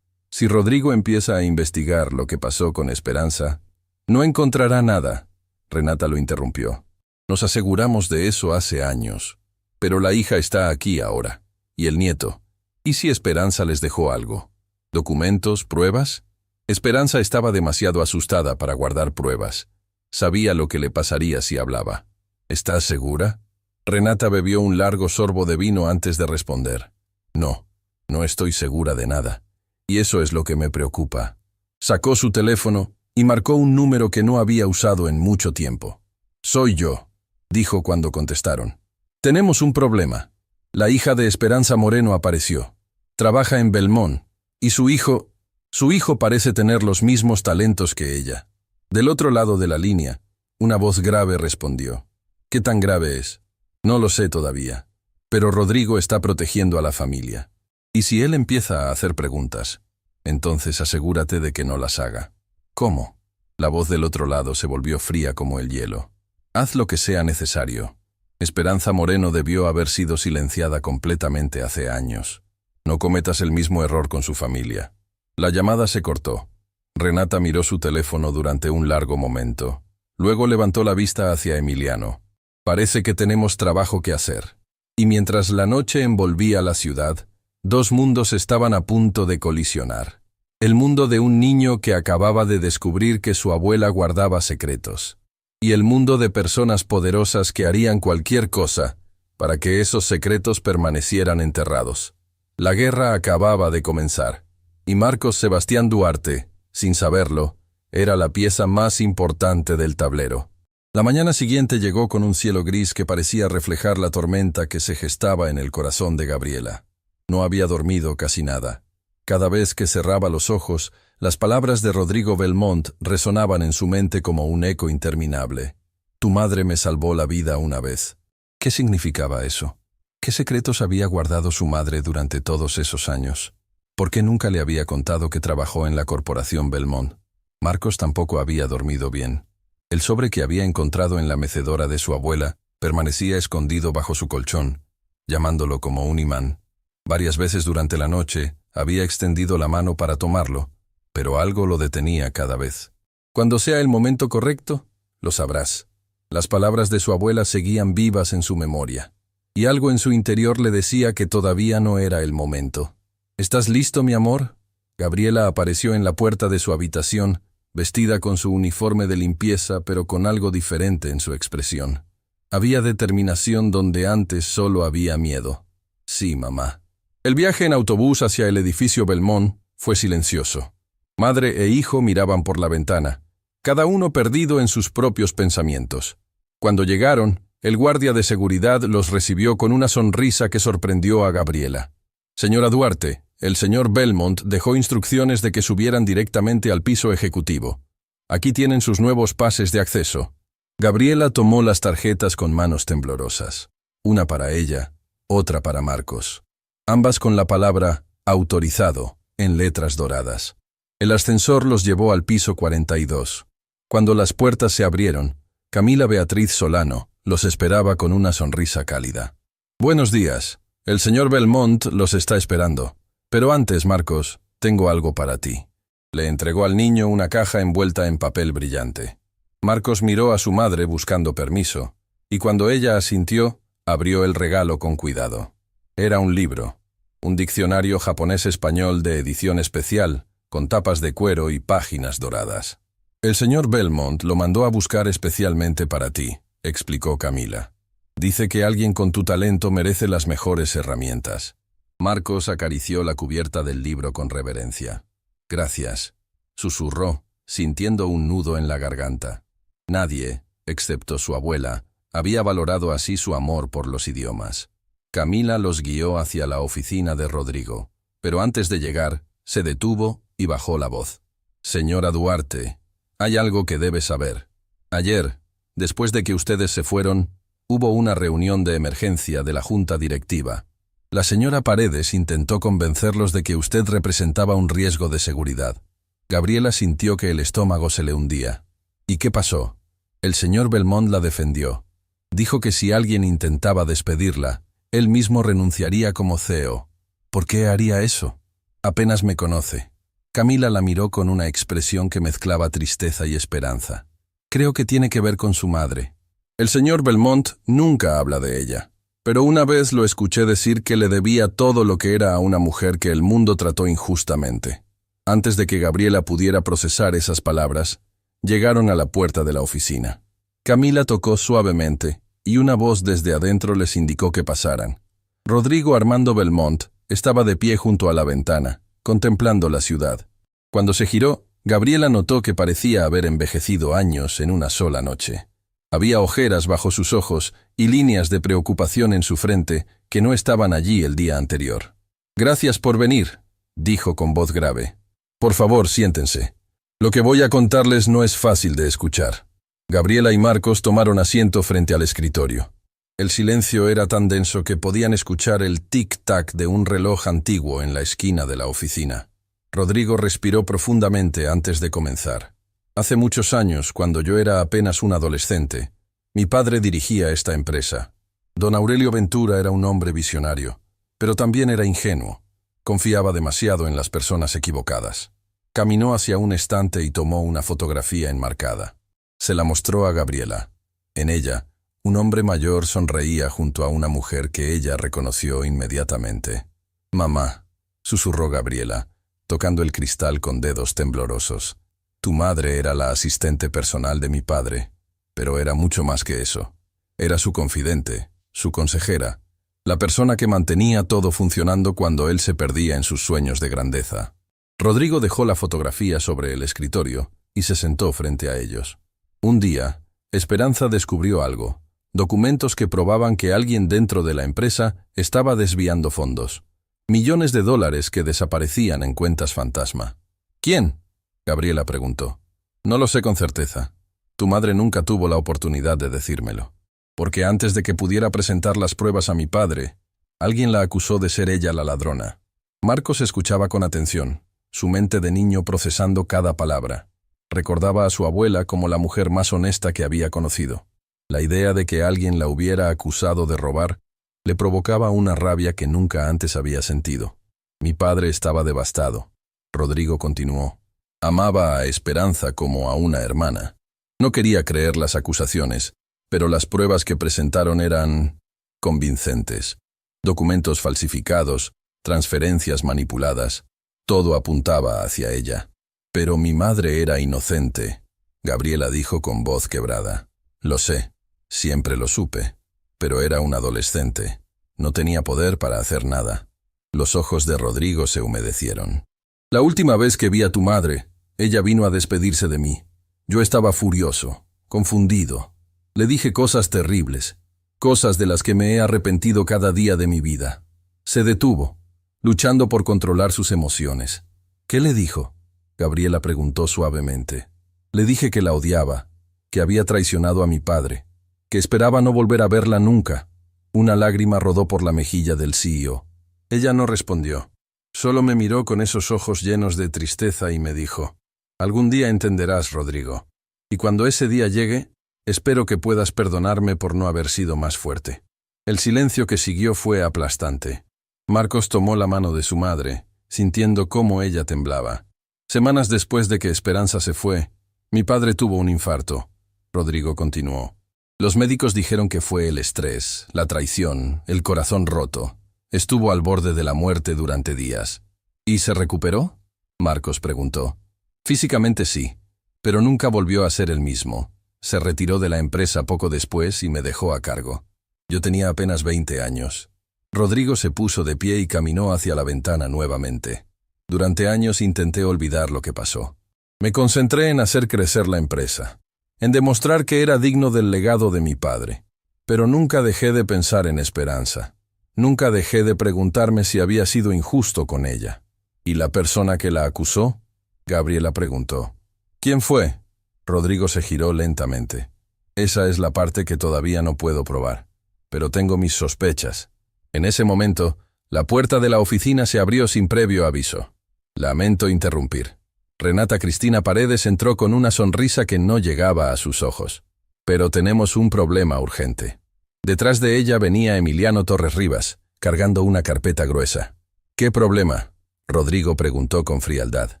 «Si Rodrigo empieza a investigar lo que pasó con Esperanza, no encontrará nada». Renata lo interrumpió. «Nos aseguramos de eso hace años. Pero la hija está aquí ahora. Y el nieto. ¿Y si Esperanza les dejó algo? ¿Documentos? ¿Pruebas?» Esperanza estaba demasiado asustada para guardar pruebas. Sabía lo que le pasaría si hablaba. «¿Estás segura?» Renata bebió un largo sorbo de vino antes de responder. «No, no estoy segura de nada. Y eso es lo que me preocupa». Sacó su teléfono y marcó un número que no había usado en mucho tiempo. «Soy yo», dijo cuando contestaron. «Tenemos un problema. La hija de Esperanza Moreno apareció. Trabaja en Belmont, y su hijo parece tener los mismos talentos que ella». Del otro lado de la línea, una voz grave respondió. «¿Qué tan grave es?» «No lo sé todavía. Pero Rodrigo está protegiendo a la familia. Y si él empieza a hacer preguntas, entonces asegúrate de que no las haga». «¿Cómo?» La voz del otro lado se volvió fría como el hielo. «Haz lo que sea necesario. Esperanza Moreno debió haber sido silenciada completamente hace años. No cometas el mismo error con su familia». La llamada se cortó. Renata miró su teléfono durante un largo momento. Luego levantó la vista hacia Emiliano. «Parece que tenemos trabajo que hacer». Y mientras la noche envolvía la ciudad, dos mundos estaban a punto de colisionar. El mundo de un niño que acababa de descubrir que su abuela guardaba secretos. Y el mundo de personas poderosas que harían cualquier cosa para que esos secretos permanecieran enterrados. La guerra acababa de comenzar. Y Marcos Sebastián Duarte, sin saberlo, era la pieza más importante del tablero. La mañana siguiente llegó con un cielo gris que parecía reflejar la tormenta que se gestaba en el corazón de Gabriela. No había dormido casi nada. Cada vez que cerraba los ojos, las palabras de Rodrigo Belmont resonaban en su mente como un eco interminable. «Tu madre me salvó la vida una vez». ¿Qué significaba eso? ¿Qué secretos había guardado su madre durante todos esos años? ¿Por qué nunca le había contado que trabajó en la corporación Belmont? Marcos tampoco había dormido bien. El sobre que había encontrado en la mecedora de su abuela permanecía escondido bajo su colchón, llamándolo como un imán. Varias veces durante la noche había extendido la mano para tomarlo, pero algo lo detenía cada vez. «Cuando sea el momento correcto, lo sabrás». Las palabras de su abuela seguían vivas en su memoria, y algo en su interior le decía que todavía no era el momento. «¿Estás listo, mi amor?» Gabriela apareció en la puerta de su habitación, vestida con su uniforme de limpieza, pero con algo diferente en su expresión. Había determinación donde antes solo había miedo. «Sí, mamá». El viaje en autobús hacia el edificio Belmont fue silencioso. Madre e hijo miraban por la ventana, cada uno perdido en sus propios pensamientos. Cuando llegaron, el guardia de seguridad los recibió con una sonrisa que sorprendió a Gabriela. «Señora Duarte, el señor Belmont dejó instrucciones de que subieran directamente al piso ejecutivo. Aquí tienen sus nuevos pases de acceso». Gabriela tomó las tarjetas con manos temblorosas. Una para ella, otra para Marcos. Ambas con la palabra «autorizado» en letras doradas. El ascensor los llevó al piso 42. Cuando las puertas se abrieron, Camila Beatriz Solano los esperaba con una sonrisa cálida. «Buenos días. El señor Belmont los está esperando. Pero antes, Marcos, tengo algo para ti». Le entregó al niño una caja envuelta en papel brillante. Marcos miró a su madre buscando permiso, y cuando ella asintió, abrió el regalo con cuidado. Era un libro, un diccionario japonés-español de edición especial, con tapas de cuero y páginas doradas. El señor Belmont lo mandó a buscar especialmente para ti, explicó Camila. Dice que alguien con tu talento merece las mejores herramientas. Marcos acarició la cubierta del libro con reverencia. Gracias, susurró, sintiendo un nudo en la garganta. Nadie, excepto su abuela, había valorado así su amor por los idiomas. Camila los guió hacia la oficina de Rodrigo, pero antes de llegar, se detuvo y bajó la voz. Señora Duarte, hay algo que debe saber. Ayer, después de que ustedes se fueron, hubo una reunión de emergencia de la junta directiva. La señora Paredes intentó convencerlos de que usted representaba un riesgo de seguridad. Gabriela sintió que el estómago se le hundía. ¿Y qué pasó? El señor Belmont la defendió. Dijo que si alguien intentaba despedirla, él mismo renunciaría como CEO. ¿Por qué haría eso? Apenas me conoce. Camila la miró con una expresión que mezclaba tristeza y esperanza. Creo que tiene que ver con su madre. El señor Belmont nunca habla de ella, pero una vez lo escuché decir que le debía todo lo que era a una mujer que el mundo trató injustamente. Antes de que Gabriela pudiera procesar esas palabras, llegaron a la puerta de la oficina. Camila tocó suavemente, y una voz desde adentro les indicó que pasaran. Rodrigo Armando Belmont estaba de pie junto a la ventana, contemplando la ciudad. Cuando se giró, Gabriela notó que parecía haber envejecido años en una sola noche. Había ojeras bajo sus ojos y líneas de preocupación en su frente que no estaban allí el día anterior. «Gracias por venir», dijo con voz grave. «Por favor, siéntense. Lo que voy a contarles no es fácil de escuchar». Gabriela y Marcos tomaron asiento frente al escritorio. El silencio era tan denso que podían escuchar el tic-tac de un reloj antiguo en la esquina de la oficina. Rodrigo respiró profundamente antes de comenzar. Hace muchos años, cuando yo era apenas un adolescente, mi padre dirigía esta empresa. Don Aurelio Ventura era un hombre visionario, pero también era ingenuo. Confiaba demasiado en las personas equivocadas. Caminó hacia un estante y tomó una fotografía enmarcada. Se la mostró a Gabriela. En ella, un hombre mayor sonreía junto a una mujer que ella reconoció inmediatamente. «Mamá», susurró Gabriela, tocando el cristal con dedos temblorosos. «Tu madre era la asistente personal de mi padre, pero era mucho más que eso. Era su confidente, su consejera, la persona que mantenía todo funcionando cuando él se perdía en sus sueños de grandeza». Rodrigo dejó la fotografía sobre el escritorio y se sentó frente a ellos. Un día, Esperanza descubrió algo, documentos que probaban que alguien dentro de la empresa estaba desviando fondos. Millones de dólares que desaparecían en cuentas fantasma. ¿Quién?, Gabriela preguntó. No lo sé con certeza. Tu madre nunca tuvo la oportunidad de decírmelo. Porque antes de que pudiera presentar las pruebas a mi padre, alguien la acusó de ser ella la ladrona. Marcos escuchaba con atención, su mente de niño procesando cada palabra. Recordaba a su abuela como la mujer más honesta que había conocido. La idea de que alguien la hubiera acusado de robar le provocaba una rabia que nunca antes había sentido. Mi padre estaba devastado. Rodrigo continuó. Amaba a Esperanza como a una hermana. No quería creer las acusaciones, pero las pruebas que presentaron eran convincentes. Documentos falsificados, transferencias manipuladas, todo apuntaba hacia ella. Pero mi madre era inocente, Gabriela dijo con voz quebrada. Lo sé, siempre lo supe, pero era un adolescente. No tenía poder para hacer nada. Los ojos de Rodrigo se humedecieron. La última vez que vi a tu madre, ella vino a despedirse de mí. Yo estaba furioso, confundido. Le dije cosas terribles, cosas de las que me he arrepentido cada día de mi vida. Se detuvo, luchando por controlar sus emociones. ¿Qué le dijo?, Gabriela preguntó suavemente. Le dije que la odiaba, que había traicionado a mi padre, que esperaba no volver a verla nunca. Una lágrima rodó por la mejilla del CEO. Ella no respondió. Solo me miró con esos ojos llenos de tristeza y me dijo, «Algún día entenderás, Rodrigo. Y cuando ese día llegue, espero que puedas perdonarme por no haber sido más fuerte». El silencio que siguió fue aplastante. Marcos tomó la mano de su madre, sintiendo cómo ella temblaba. Semanas después de que Esperanza se fue, mi padre tuvo un infarto. Rodrigo continuó. Los médicos dijeron que fue el estrés, la traición, el corazón roto. Estuvo al borde de la muerte durante días. ¿Y se recuperó?, Marcos preguntó. Físicamente sí, Pero nunca volvió a ser el mismo. Se retiró de la empresa poco después y me dejó a cargo. Yo tenía apenas 20 años. Rodrigo se puso de pie y caminó hacia la ventana nuevamente. Durante años intenté olvidar lo que pasó. Me concentré en hacer crecer la empresa, en demostrar que era digno del legado de mi padre. Pero nunca dejé de pensar en Esperanza. Nunca dejé de preguntarme si había sido injusto con ella. ¿Y la persona que la acusó? Gabriela preguntó. ¿Quién fue? Rodrigo se giró lentamente. Esa es la parte que todavía no puedo probar, pero tengo mis sospechas. En ese momento, la puerta de la oficina se abrió sin previo aviso. Lamento interrumpir. Renata Cristina Paredes entró con una sonrisa que no llegaba a sus ojos. Pero tenemos un problema urgente. Detrás de ella venía Emiliano Torres Rivas, cargando una carpeta gruesa. ¿Qué problema? Rodrigo preguntó con frialdad.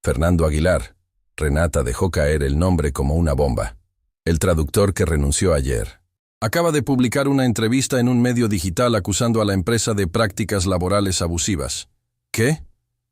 Fernando Aguilar. Renata dejó caer el nombre como una bomba. El traductor que renunció ayer. Acaba de publicar una entrevista en un medio digital acusando a la empresa de prácticas laborales abusivas. ¿Qué?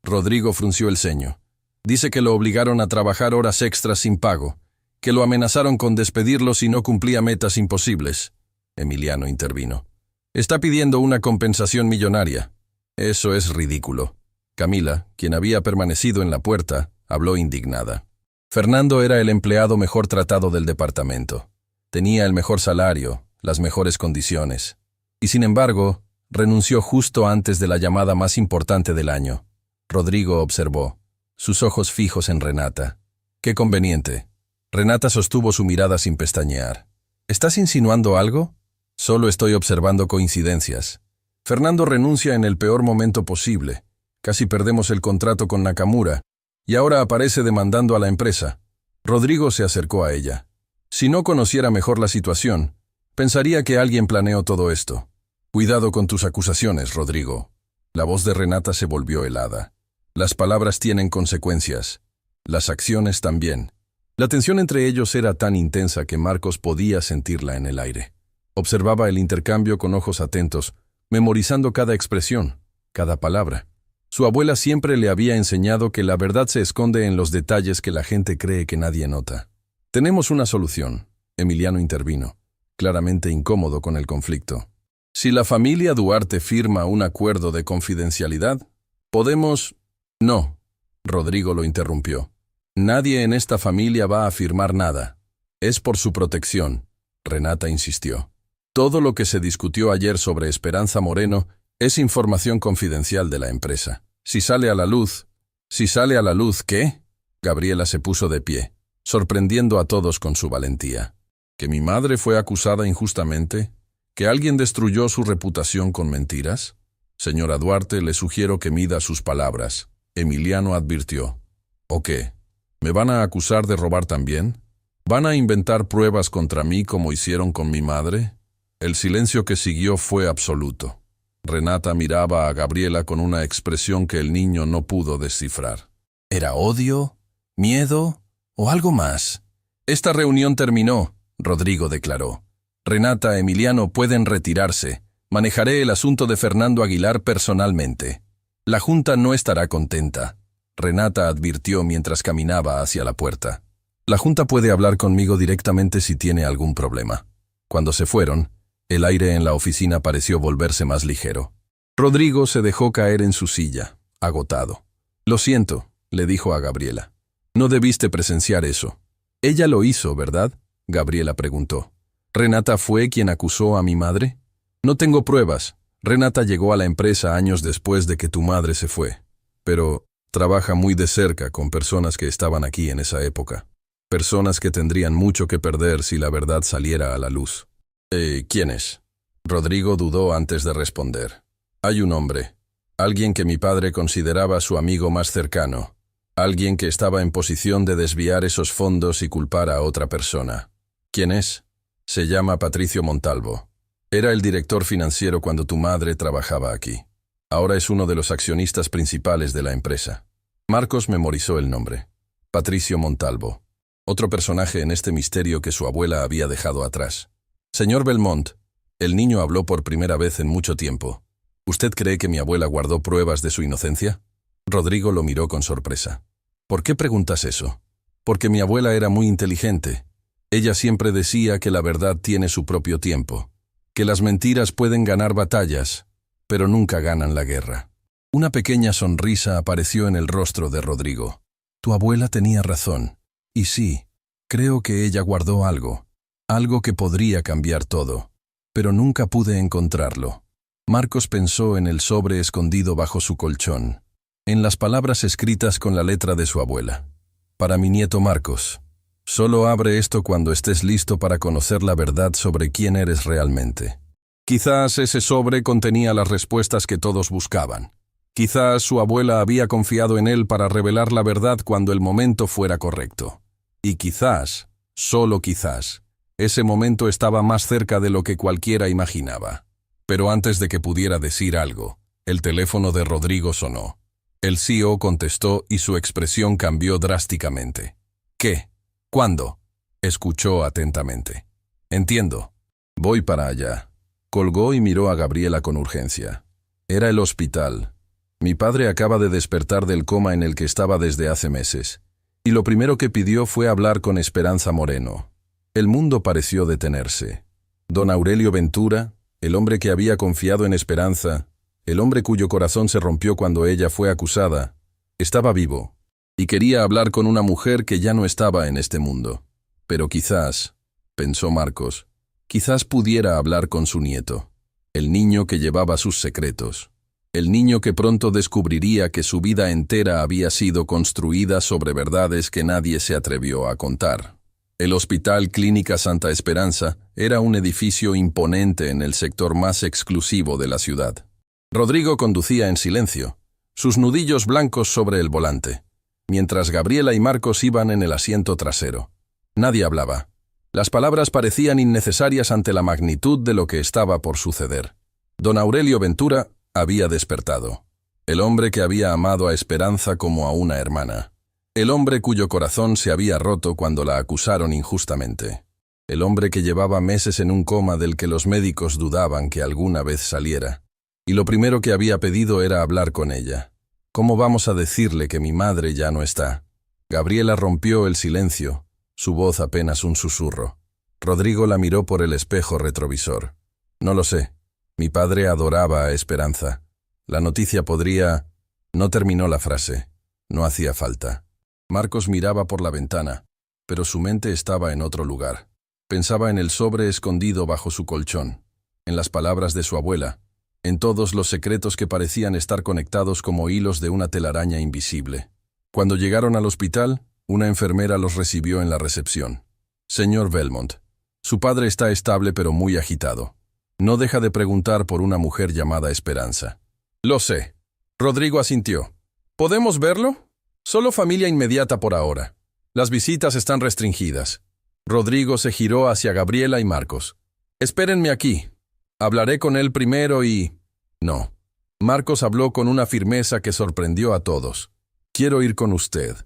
Rodrigo frunció el ceño. Dice que lo obligaron a trabajar horas extras sin pago, que lo amenazaron con despedirlo si no cumplía metas imposibles. Emiliano intervino. Está pidiendo una compensación millonaria. Eso es ridículo. Camila, quien había permanecido en la puerta, habló indignada. Fernando era el empleado mejor tratado del departamento. Tenía el mejor salario, las mejores condiciones. Y sin embargo, renunció justo antes de la llamada más importante del año. Rodrigo observó, sus ojos fijos en Renata. ¡Qué conveniente! Renata sostuvo su mirada sin pestañear. ¿Estás insinuando algo? Solo estoy observando coincidencias. Fernando renuncia en el peor momento posible. Casi perdemos el contrato con Nakamura. Y ahora aparece demandando a la empresa. Rodrigo se acercó a ella. Si no conociera mejor la situación, pensaría que alguien planeó todo esto. Cuidado con tus acusaciones, Rodrigo. La voz de Renata se volvió helada. Las palabras tienen consecuencias. Las acciones también. La tensión entre ellos era tan intensa que Marcos podía sentirla en el aire. Observaba el intercambio con ojos atentos, memorizando cada expresión, cada palabra. Su abuela siempre le había enseñado que la verdad se esconde en los detalles que la gente cree que nadie nota. Tenemos una solución. Emiliano intervino, claramente incómodo con el conflicto. Si la familia Duarte firma un acuerdo de confidencialidad, podemos... No, Rodrigo lo interrumpió. Nadie en esta familia va a firmar nada. Es por su protección, Renata insistió. Todo lo que se discutió ayer sobre Esperanza Moreno es información confidencial de la empresa. Si sale a la luz... ¿Qué? Gabriela se puso de pie, sorprendiendo a todos con su valentía. ¿Que mi madre fue acusada injustamente? ¿Que alguien destruyó su reputación con mentiras? Señora Duarte, le sugiero que mida sus palabras. Emiliano advirtió. ¿O qué? ¿Me van a acusar de robar también? ¿Van a inventar pruebas contra mí como hicieron con mi madre? El silencio que siguió fue absoluto. Renata miraba a Gabriela con una expresión que el niño no pudo descifrar. ¿Era odio? ¿Miedo? ¿O algo más? Esta reunión terminó, Rodrigo declaró. Renata, Emiliano pueden retirarse. Manejaré el asunto de Fernando Aguilar personalmente. La junta no estará contenta. Renata advirtió mientras caminaba hacia la puerta. La junta puede hablar conmigo directamente si tiene algún problema. Cuando se fueron, el aire en la oficina pareció volverse más ligero. Rodrigo se dejó caer en su silla, agotado. Lo siento, le dijo a Gabriela. No debiste presenciar eso. Ella lo hizo, ¿verdad? Gabriela preguntó. ¿Renata fue quien acusó a mi madre? No tengo pruebas. Renata llegó a la empresa años después de que tu madre se fue. Pero trabaja muy de cerca con personas que estaban aquí en esa época. Personas que tendrían mucho que perder si la verdad saliera a la luz. ¿Quién es? Rodrigo dudó antes de responder. Hay un hombre. Alguien que mi padre consideraba su amigo más cercano. Alguien que estaba en posición de desviar esos fondos y culpar a otra persona. ¿Quién es? Se llama Patricio Montalvo. Era el director financiero cuando tu madre trabajaba aquí. Ahora es uno de los accionistas principales de la empresa. Marcos memorizó el nombre. Patricio Montalvo. Otro personaje en este misterio que su abuela había dejado atrás. Señor Belmont, el niño habló por primera vez en mucho tiempo. ¿Usted cree que mi abuela guardó pruebas de su inocencia? Rodrigo lo miró con sorpresa. ¿Por qué preguntas eso? Porque mi abuela era muy inteligente. Ella siempre decía que la verdad tiene su propio tiempo, que las mentiras pueden ganar batallas, pero nunca ganan la guerra. Una pequeña sonrisa apareció en el rostro de Rodrigo. Tu abuela tenía razón. Y sí, creo que ella guardó algo que podría cambiar todo. Pero nunca pude encontrarlo. Marcos pensó en el sobre escondido bajo su colchón, en las palabras escritas con la letra de su abuela. Para mi nieto Marcos, solo abre esto cuando estés listo para conocer la verdad sobre quién eres realmente. Quizás ese sobre contenía las respuestas que todos buscaban. Quizás su abuela había confiado en él para revelar la verdad cuando el momento fuera correcto. Y quizás, solo quizás, ese momento estaba más cerca de lo que cualquiera imaginaba. Pero antes de que pudiera decir algo, el teléfono de Rodrigo sonó. El CEO contestó y su expresión cambió drásticamente. ¿Qué? ¿Cuándo? Escuchó atentamente. Entiendo. Voy para allá. Colgó y miró a Gabriela con urgencia. Era el hospital. Mi padre acaba de despertar del coma en el que estaba desde hace meses. Y lo primero que pidió fue hablar con Esperanza Moreno. El mundo pareció detenerse. Don Aurelio Ventura, el hombre que había confiado en Esperanza, el hombre cuyo corazón se rompió cuando ella fue acusada, estaba vivo, y quería hablar con una mujer que ya no estaba en este mundo. Pero quizás, pensó Marcos, quizás pudiera hablar con su nieto, el niño que llevaba sus secretos, el niño que pronto descubriría que su vida entera había sido construida sobre verdades que nadie se atrevió a contar. El Hospital Clínica Santa Esperanza era un edificio imponente en el sector más exclusivo de la ciudad. Rodrigo conducía en silencio, sus nudillos blancos sobre el volante, mientras Gabriela y Marcos iban en el asiento trasero. Nadie hablaba. Las palabras parecían innecesarias ante la magnitud de lo que estaba por suceder. Don Aurelio Ventura había despertado. El hombre que había amado a Esperanza como a una hermana. El hombre cuyo corazón se había roto cuando la acusaron injustamente. El hombre que llevaba meses en un coma del que los médicos dudaban que alguna vez saliera. Y lo primero que había pedido era hablar con ella. ¿Cómo vamos a decirle que mi madre ya no está? Gabriela rompió el silencio, su voz apenas un susurro. Rodrigo la miró por el espejo retrovisor. No lo sé. Mi padre adoraba a Esperanza. La noticia podría... No terminó la frase. No hacía falta. Marcos miraba por la ventana, pero su mente estaba en otro lugar. Pensaba en el sobre escondido bajo su colchón, en las palabras de su abuela, en todos los secretos que parecían estar conectados como hilos de una telaraña invisible. Cuando llegaron al hospital, una enfermera los recibió en la recepción. Señor Belmont, su padre está estable pero muy agitado. No deja de preguntar por una mujer llamada Esperanza. Lo sé. Rodrigo asintió. ¿Podemos verlo? Solo familia inmediata por ahora. Las visitas están restringidas. Rodrigo se giró hacia Gabriela y Marcos. Espérenme aquí. Hablaré con él primero y... No. Marcos habló con una firmeza que sorprendió a todos. Quiero ir con usted.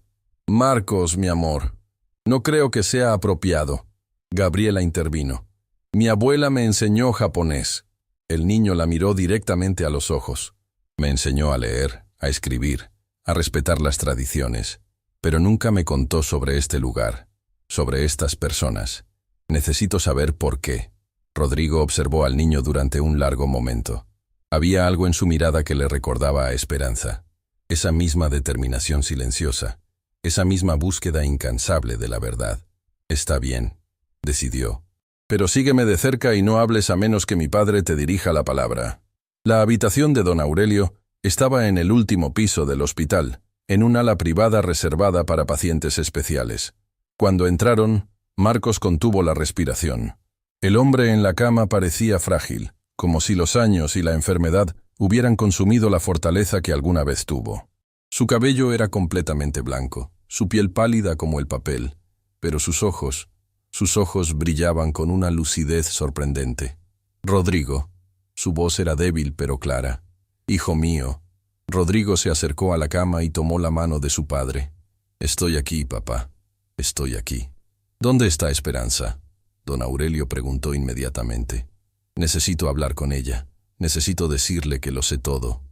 Marcos, mi amor. No creo que sea apropiado. Gabriela intervino. Mi abuela me enseñó japonés. El niño la miró directamente a los ojos. Me enseñó a leer, a escribir, a respetar las tradiciones, pero nunca me contó sobre este lugar, sobre estas personas. Necesito saber por qué. Rodrigo observó al niño durante un largo momento. Había algo en su mirada que le recordaba a Esperanza. Esa misma determinación silenciosa, esa misma búsqueda incansable de la verdad. Está bien, decidió. Pero sígueme de cerca y no hables a menos que mi padre te dirija la palabra. La habitación de don Aurelio estaba en el último piso del hospital, en un ala privada reservada para pacientes especiales. Cuando entraron, Marcos contuvo la respiración. El hombre en la cama parecía frágil, como si los años y la enfermedad hubieran consumido la fortaleza que alguna vez tuvo. Su cabello era completamente blanco, su piel pálida como el papel, pero sus ojos brillaban con una lucidez sorprendente. Rodrigo. Su voz era débil pero clara. Hijo mío. Rodrigo se acercó a la cama y tomó la mano de su padre. Estoy aquí, papá. Estoy aquí. ¿Dónde está Esperanza? Don Aurelio preguntó inmediatamente. Necesito hablar con ella. Necesito decirle que lo sé todo.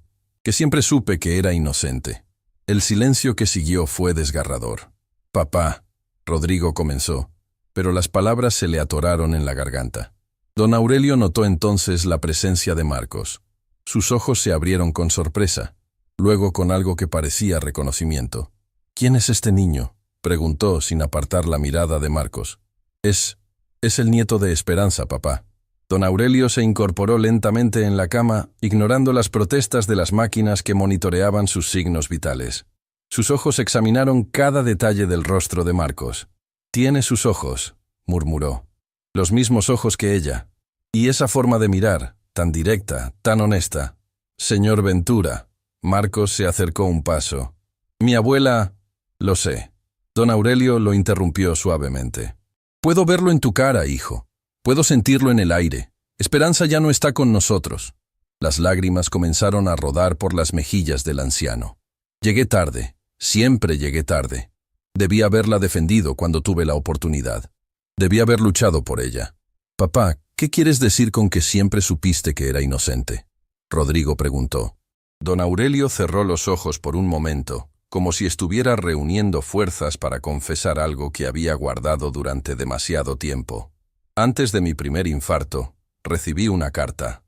Que siempre supe que era inocente. El silencio que siguió fue desgarrador. Papá, Rodrigo comenzó, pero las palabras se le atoraron en la garganta. Don Aurelio notó entonces la presencia de Marcos. Sus ojos se abrieron con sorpresa, luego con algo que parecía reconocimiento. «¿Quién es este niño?», preguntó sin apartar la mirada de Marcos. Es el nieto de Esperanza, papá». Don Aurelio se incorporó lentamente en la cama, ignorando las protestas de las máquinas que monitoreaban sus signos vitales. Sus ojos examinaron cada detalle del rostro de Marcos. «Tiene sus ojos», murmuró. «Los mismos ojos que ella. Y esa forma de mirar, tan directa, tan honesta». «Señor Ventura». Marcos se acercó un paso. «Mi abuela...» «Lo sé». Don Aurelio lo interrumpió suavemente. «Puedo verlo en tu cara, hijo. Puedo sentirlo en el aire. Esperanza ya no está con nosotros». Las lágrimas comenzaron a rodar por las mejillas del anciano. «Llegué tarde. Siempre llegué tarde. Debí haberla defendido cuando tuve la oportunidad. Debí haber luchado por ella». «Papá, ¿qué quieres decir con que siempre supiste que era inocente?», Rodrigo preguntó. Don Aurelio cerró los ojos por un momento, como si estuviera reuniendo fuerzas para confesar algo que había guardado durante demasiado tiempo. «Antes de mi primer infarto, recibí una carta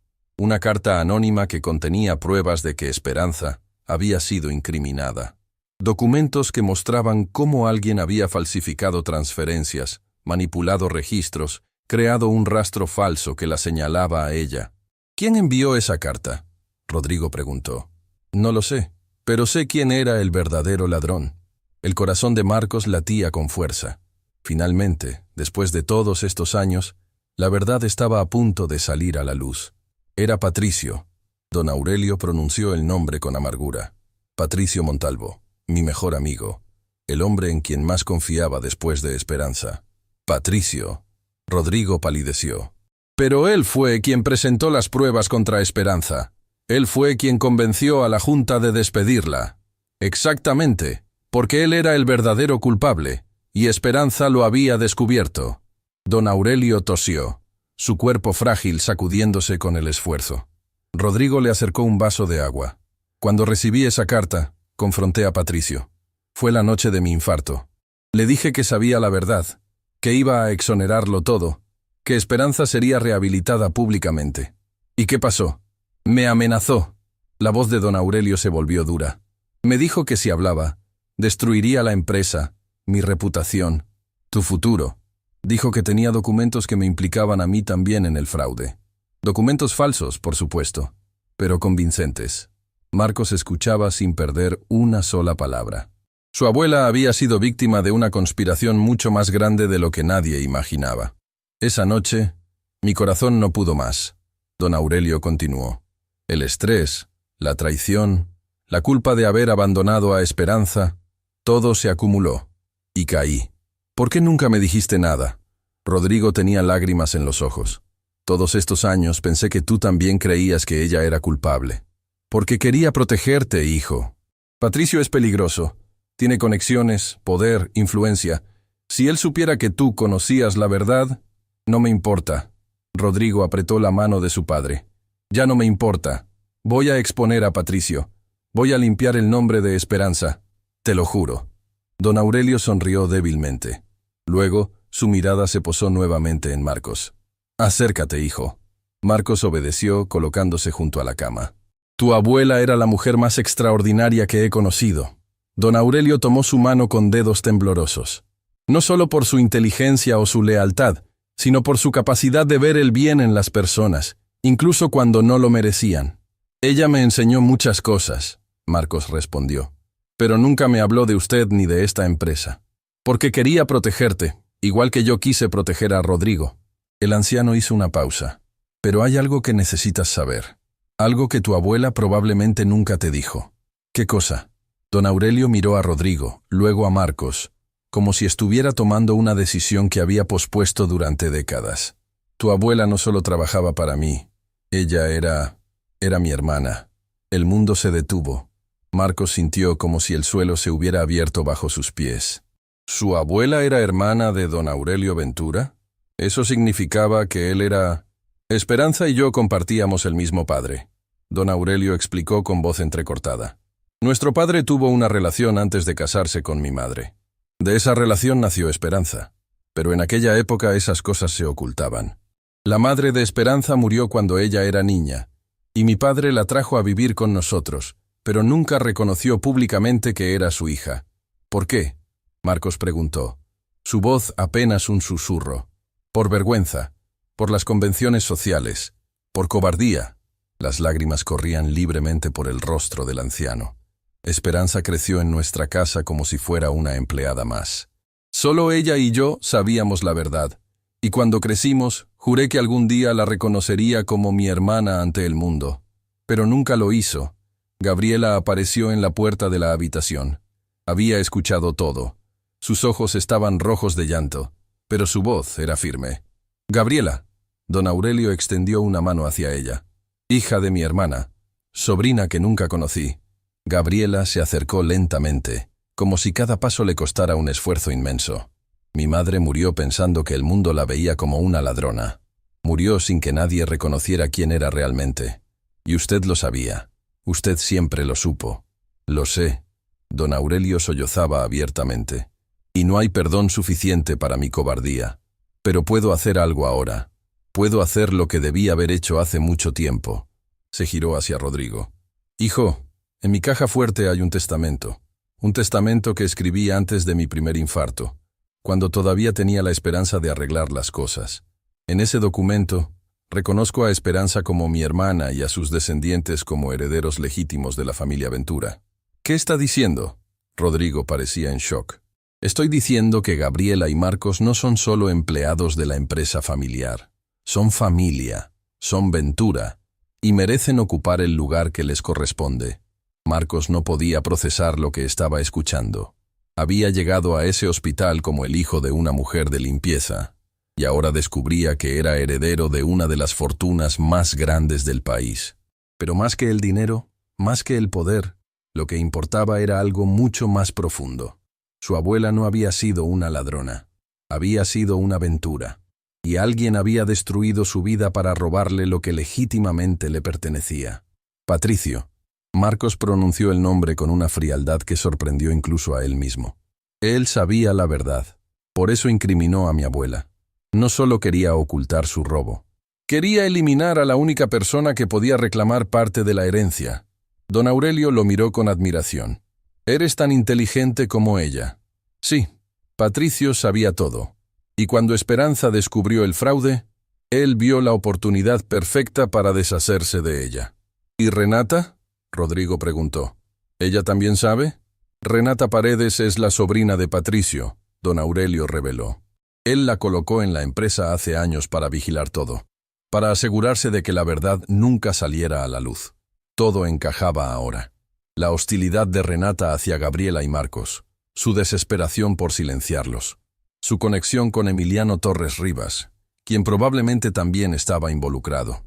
anónima que contenía pruebas de que Esperanza había sido incriminada. Documentos que mostraban cómo alguien había falsificado transferencias, manipulado registros, creado un rastro falso que la señalaba a ella». «¿Quién envió esa carta?», Rodrigo preguntó. «No lo sé, pero sé quién era el verdadero ladrón». El corazón de Marcos latía con fuerza. Finalmente, después de todos estos años, la verdad estaba a punto de salir a la luz. Era Patricio. Don Aurelio pronunció el nombre con amargura. Patricio Montalvo, mi mejor amigo, el hombre en quien más confiaba después de Esperanza. «Patricio». Rodrigo palideció. «Pero él fue quien presentó las pruebas contra Esperanza. Él fue quien convenció a la Junta de despedirla». «Exactamente, porque él era el verdadero culpable, y Esperanza lo había descubierto». Don Aurelio tosió, su cuerpo frágil sacudiéndose con el esfuerzo. Rodrigo le acercó un vaso de agua. «Cuando recibí esa carta, confronté a Patricio. Fue la noche de mi infarto. Le dije que sabía la verdad, que iba a exonerarlo todo, que Esperanza sería rehabilitada públicamente. ¿Y qué pasó? Me amenazó». La voz de don Aurelio se volvió dura. «Me dijo que si hablaba, destruiría la empresa, mi reputación, tu futuro». Dijo que tenía documentos que me implicaban a mí también en el fraude. Documentos falsos, por supuesto, pero convincentes. Marcos escuchaba sin perder una sola palabra. Su abuela había sido víctima de una conspiración mucho más grande de lo que nadie imaginaba. Esa noche, mi corazón no pudo más. Don Aurelio continuó. El estrés, la traición, la culpa de haber abandonado a Esperanza, todo se acumuló, y caí. «¿Por qué nunca me dijiste nada?». Rodrigo tenía lágrimas en los ojos. «Todos estos años pensé que tú también creías que ella era culpable. Porque quería protegerte, hijo. Patricio es peligroso. Tiene conexiones, poder, influencia. Si él supiera que tú conocías la verdad, no me importa». Rodrigo apretó la mano de su padre. «Ya no me importa. Voy a exponer a Patricio. Voy a limpiar el nombre de Esperanza. Te lo juro». Don Aurelio sonrió débilmente. Luego, su mirada se posó nuevamente en Marcos. «Acércate, hijo». Marcos obedeció, colocándose junto a la cama. «Tu abuela era la mujer más extraordinaria que he conocido». Don Aurelio tomó su mano con dedos temblorosos. No solo por su inteligencia o su lealtad, sino por su capacidad de ver el bien en las personas, incluso cuando no lo merecían. «Ella me enseñó muchas cosas», Marcos respondió. «Pero nunca me habló de usted ni de esta empresa. Porque quería protegerte, igual que yo quise proteger a Rodrigo». El anciano hizo una pausa. «Pero hay algo que necesitas saber. Algo que tu abuela probablemente nunca te dijo». «¿Qué cosa?». Don Aurelio miró a Rodrigo, luego a Marcos, como si estuviera tomando una decisión que había pospuesto durante décadas. «Tu abuela no solo trabajaba para mí. Ella era mi hermana». El mundo se detuvo. Marcos sintió como si el suelo se hubiera abierto bajo sus pies. ¿Su abuela era hermana de don Aurelio Ventura? Eso significaba que él era... Esperanza y yo compartíamos el mismo padre. Don Aurelio explicó con voz entrecortada. Nuestro padre tuvo una relación antes de casarse con mi madre. De esa relación nació Esperanza, pero en aquella época esas cosas se ocultaban. La madre de Esperanza murió cuando ella era niña, y mi padre la trajo a vivir con nosotros, pero nunca reconoció públicamente que era su hija. ¿Por qué?, Marcos preguntó. Su voz apenas un susurro. Por vergüenza, por las convenciones sociales, por cobardía. Las lágrimas corrían libremente por el rostro del anciano. Esperanza creció en nuestra casa como si fuera una empleada más. Solo ella y yo sabíamos la verdad, y cuando crecimos, juré que algún día la reconocería como mi hermana ante el mundo. Pero nunca lo hizo. Gabriela apareció en la puerta de la habitación. Había escuchado todo. Sus ojos estaban rojos de llanto, pero su voz era firme. «Gabriela». Don Aurelio extendió una mano hacia ella. «Hija de mi hermana, sobrina que nunca conocí». Gabriela se acercó lentamente, como si cada paso le costara un esfuerzo inmenso. Mi madre murió pensando que el mundo la veía como una ladrona. Murió sin que nadie reconociera quién era realmente. Y usted lo sabía. Usted siempre lo supo. Lo sé. Don Aurelio sollozaba abiertamente. Y no hay perdón suficiente para mi cobardía. Pero puedo hacer algo ahora. Puedo hacer lo que debí haber hecho hace mucho tiempo. Se giró hacia Rodrigo. Hijo, en mi caja fuerte hay un testamento. Un testamento que escribí antes de mi primer infarto, cuando todavía tenía la esperanza de arreglar las cosas. En ese documento, reconozco a Esperanza como mi hermana y a sus descendientes como herederos legítimos de la familia Ventura. ¿Qué está diciendo? Rodrigo parecía en shock. Estoy diciendo que Gabriela y Marcos no son solo empleados de la empresa familiar. Son familia, son Ventura, y merecen ocupar el lugar que les corresponde. Marcos no podía procesar lo que estaba escuchando. Había llegado a ese hospital como el hijo de una mujer de limpieza, y ahora descubría que era heredero de una de las fortunas más grandes del país. Pero más que el dinero, más que el poder, lo que importaba era algo mucho más profundo. Su abuela no había sido una ladrona, había sido una Ventura, y alguien había destruido su vida para robarle lo que legítimamente le pertenecía. Patricio. Marcos pronunció el nombre con una frialdad que sorprendió incluso a él mismo. Él sabía la verdad, por eso incriminó a mi abuela. No solo quería ocultar su robo, quería eliminar a la única persona que podía reclamar parte de la herencia. Don Aurelio lo miró con admiración. «Eres tan inteligente como ella». Sí, Patricio sabía todo. Y cuando Esperanza descubrió el fraude, él vio la oportunidad perfecta para deshacerse de ella. ¿Y Renata?, Rodrigo preguntó. ¿Ella también sabe? Renata Paredes es la sobrina de Patricio, don Aurelio reveló. Él la colocó en la empresa hace años para vigilar todo, para asegurarse de que la verdad nunca saliera a la luz. Todo encajaba ahora. La hostilidad de Renata hacia Gabriela y Marcos, su desesperación por silenciarlos, su conexión con Emiliano Torres Rivas, quien probablemente también estaba involucrado.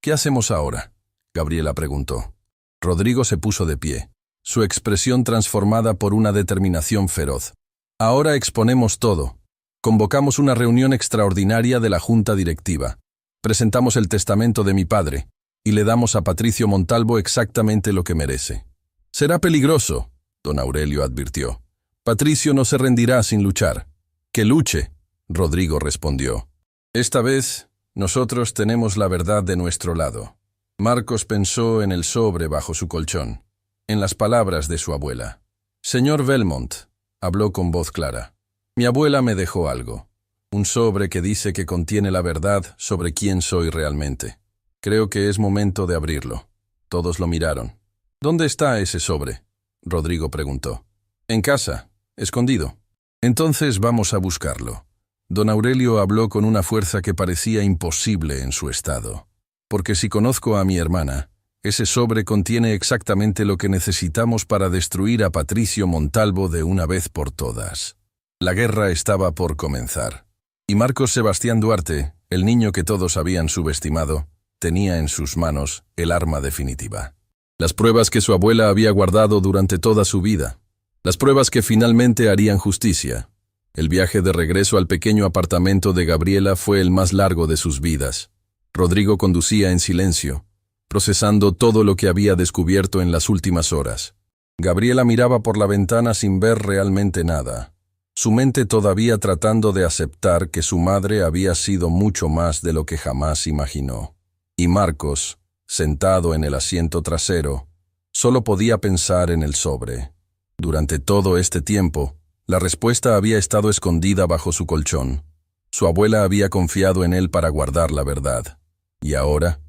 ¿Qué hacemos ahora?, Gabriela preguntó. Rodrigo se puso de pie, su expresión transformada por una determinación feroz. Ahora exponemos todo. Convocamos una reunión extraordinaria de la Junta Directiva. Presentamos el testamento de mi padre y le damos a Patricio Montalvo exactamente lo que merece. Será peligroso, don Aurelio advirtió. Patricio no se rendirá sin luchar. Que luche, Rodrigo respondió. Esta vez, nosotros tenemos la verdad de nuestro lado. Marcos pensó en el sobre bajo su colchón, en las palabras de su abuela. Señor Belmont, habló con voz clara. Mi abuela me dejó algo. Un sobre que dice que contiene la verdad sobre quién soy realmente. Creo que es momento de abrirlo. Todos lo miraron. ¿Dónde está ese sobre?, Rodrigo preguntó. En casa, escondido. Entonces vamos a buscarlo. Don Aurelio habló con una fuerza que parecía imposible en su estado. Porque si conozco a mi hermana, ese sobre contiene exactamente lo que necesitamos para destruir a Patricio Montalvo de una vez por todas. La guerra estaba por comenzar. Y Marcos Sebastián Duarte, el niño que todos habían subestimado, tenía en sus manos el arma definitiva. Las pruebas que su abuela había guardado durante toda su vida. Las pruebas que finalmente harían justicia. El viaje de regreso al pequeño apartamento de Gabriela fue el más largo de sus vidas. Rodrigo conducía en silencio, procesando todo lo que había descubierto en las últimas horas. Gabriela miraba por la ventana sin ver realmente nada. su mente todavía tratando de aceptar que su madre había sido mucho más de lo que jamás imaginó. Y Marcos, sentado en el asiento trasero, solo podía pensar en el sobre. Durante todo este tiempo, la respuesta había estado escondida bajo su colchón. Su abuela había confiado en él para guardar la verdad. Y ahora,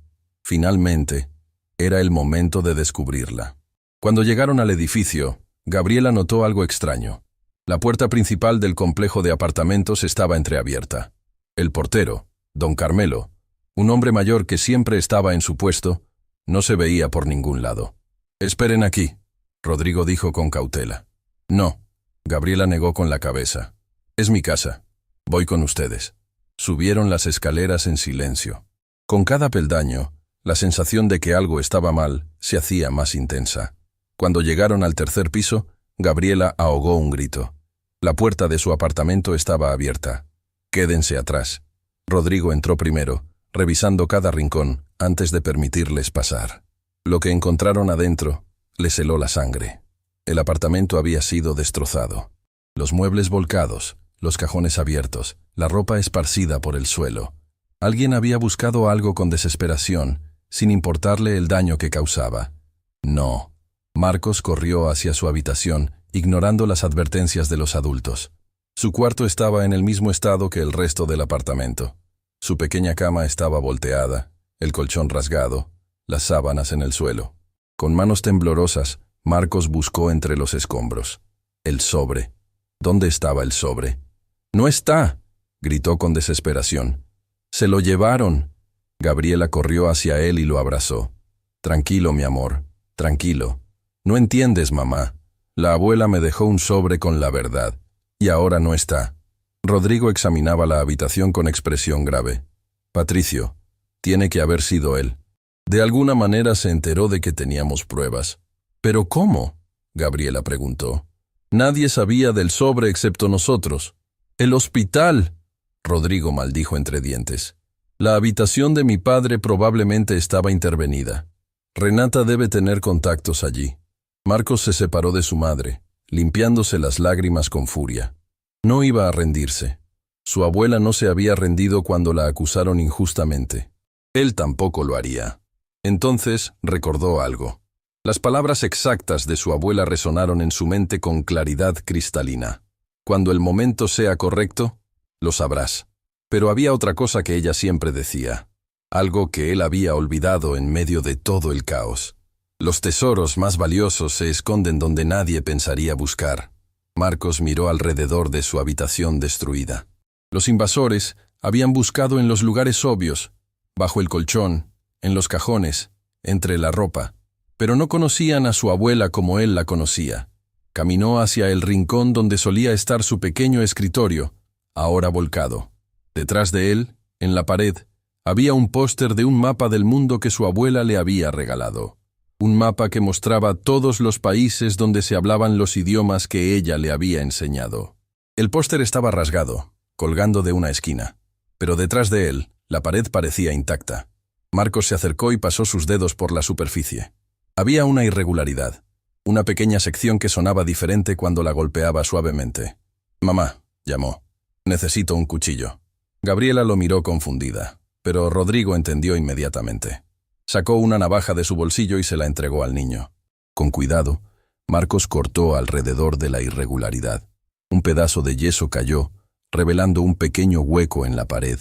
finalmente, era el momento de descubrirla. Cuando llegaron al edificio, Gabriela notó algo extraño. La puerta principal del complejo de apartamentos estaba entreabierta. El portero, don Carmelo, un hombre mayor que siempre estaba en su puesto, no se veía por ningún lado. «Esperen aquí», Rodrigo dijo con cautela. «No», Gabriela negó con la cabeza. «Es mi casa. Voy con ustedes». Subieron las escaleras en silencio. Con cada peldaño, la sensación de que algo estaba mal se hacía más intensa. Cuando llegaron al tercer piso, Gabriela ahogó un grito. La puerta de su apartamento estaba abierta. «Quédense atrás». Rodrigo entró primero, revisando cada rincón antes de permitirles pasar. Lo que encontraron adentro les heló la sangre. El apartamento había sido destrozado. Los muebles volcados, los cajones abiertos, la ropa esparcida por el suelo. Alguien había buscado algo con desesperación, sin importarle el daño que causaba. No. Marcos corrió hacia su habitación, ignorando las advertencias de los adultos. Su cuarto estaba en el mismo estado que el resto del apartamento. Su pequeña cama estaba volteada, el colchón rasgado, las sábanas en el suelo. Con manos temblorosas, Marcos buscó entre los escombros. El sobre. ¿Dónde estaba el sobre? «¡No está!», gritó con desesperación. «¡Se lo llevaron!». Gabriela corrió hacia él y lo abrazó. «Tranquilo, mi amor, tranquilo. No entiendes, mamá. La abuela me dejó un sobre con la verdad, y ahora no está». Rodrigo examinaba la habitación con expresión grave. «Patricio, tiene que haber sido él. De alguna manera se enteró de que teníamos pruebas». «¿Pero cómo?», Gabriela preguntó. «Nadie sabía del sobre excepto nosotros». «El hospital», Rodrigo maldijo entre dientes. «La habitación de mi padre probablemente estaba intervenida. Renata debe tener contactos allí». Marcos se separó de su madre, limpiándose las lágrimas con furia. No iba a rendirse. Su abuela no se había rendido cuando la acusaron injustamente. Él tampoco lo haría. Entonces recordó algo. Las palabras exactas de su abuela resonaron en su mente con claridad cristalina. «Cuando el momento sea correcto, lo sabrás». Pero había otra cosa que ella siempre decía, algo que él había olvidado en medio de todo el caos. Los tesoros más valiosos se esconden donde nadie pensaría buscar. Marcos miró alrededor de su habitación destruida. Los invasores habían buscado en los lugares obvios, bajo el colchón, en los cajones, entre la ropa, pero no conocían a su abuela como él la conocía. Caminó hacia el rincón donde solía estar su pequeño escritorio, ahora volcado. Detrás de él, en la pared, había un póster de un mapa del mundo que su abuela le había regalado. Un mapa que mostraba todos los países donde se hablaban los idiomas que ella le había enseñado. El póster estaba rasgado, colgando de una esquina, pero detrás de él, la pared parecía intacta. Marcos se acercó y pasó sus dedos por la superficie. Había una irregularidad, una pequeña sección que sonaba diferente cuando la golpeaba suavemente. «Mamá», llamó, «necesito un cuchillo». Gabriela lo miró confundida, pero Rodrigo entendió inmediatamente. Sacó una navaja de su bolsillo y se la entregó al niño. Con cuidado, Marcos cortó alrededor de la irregularidad. Un pedazo de yeso cayó, revelando un pequeño hueco en la pared,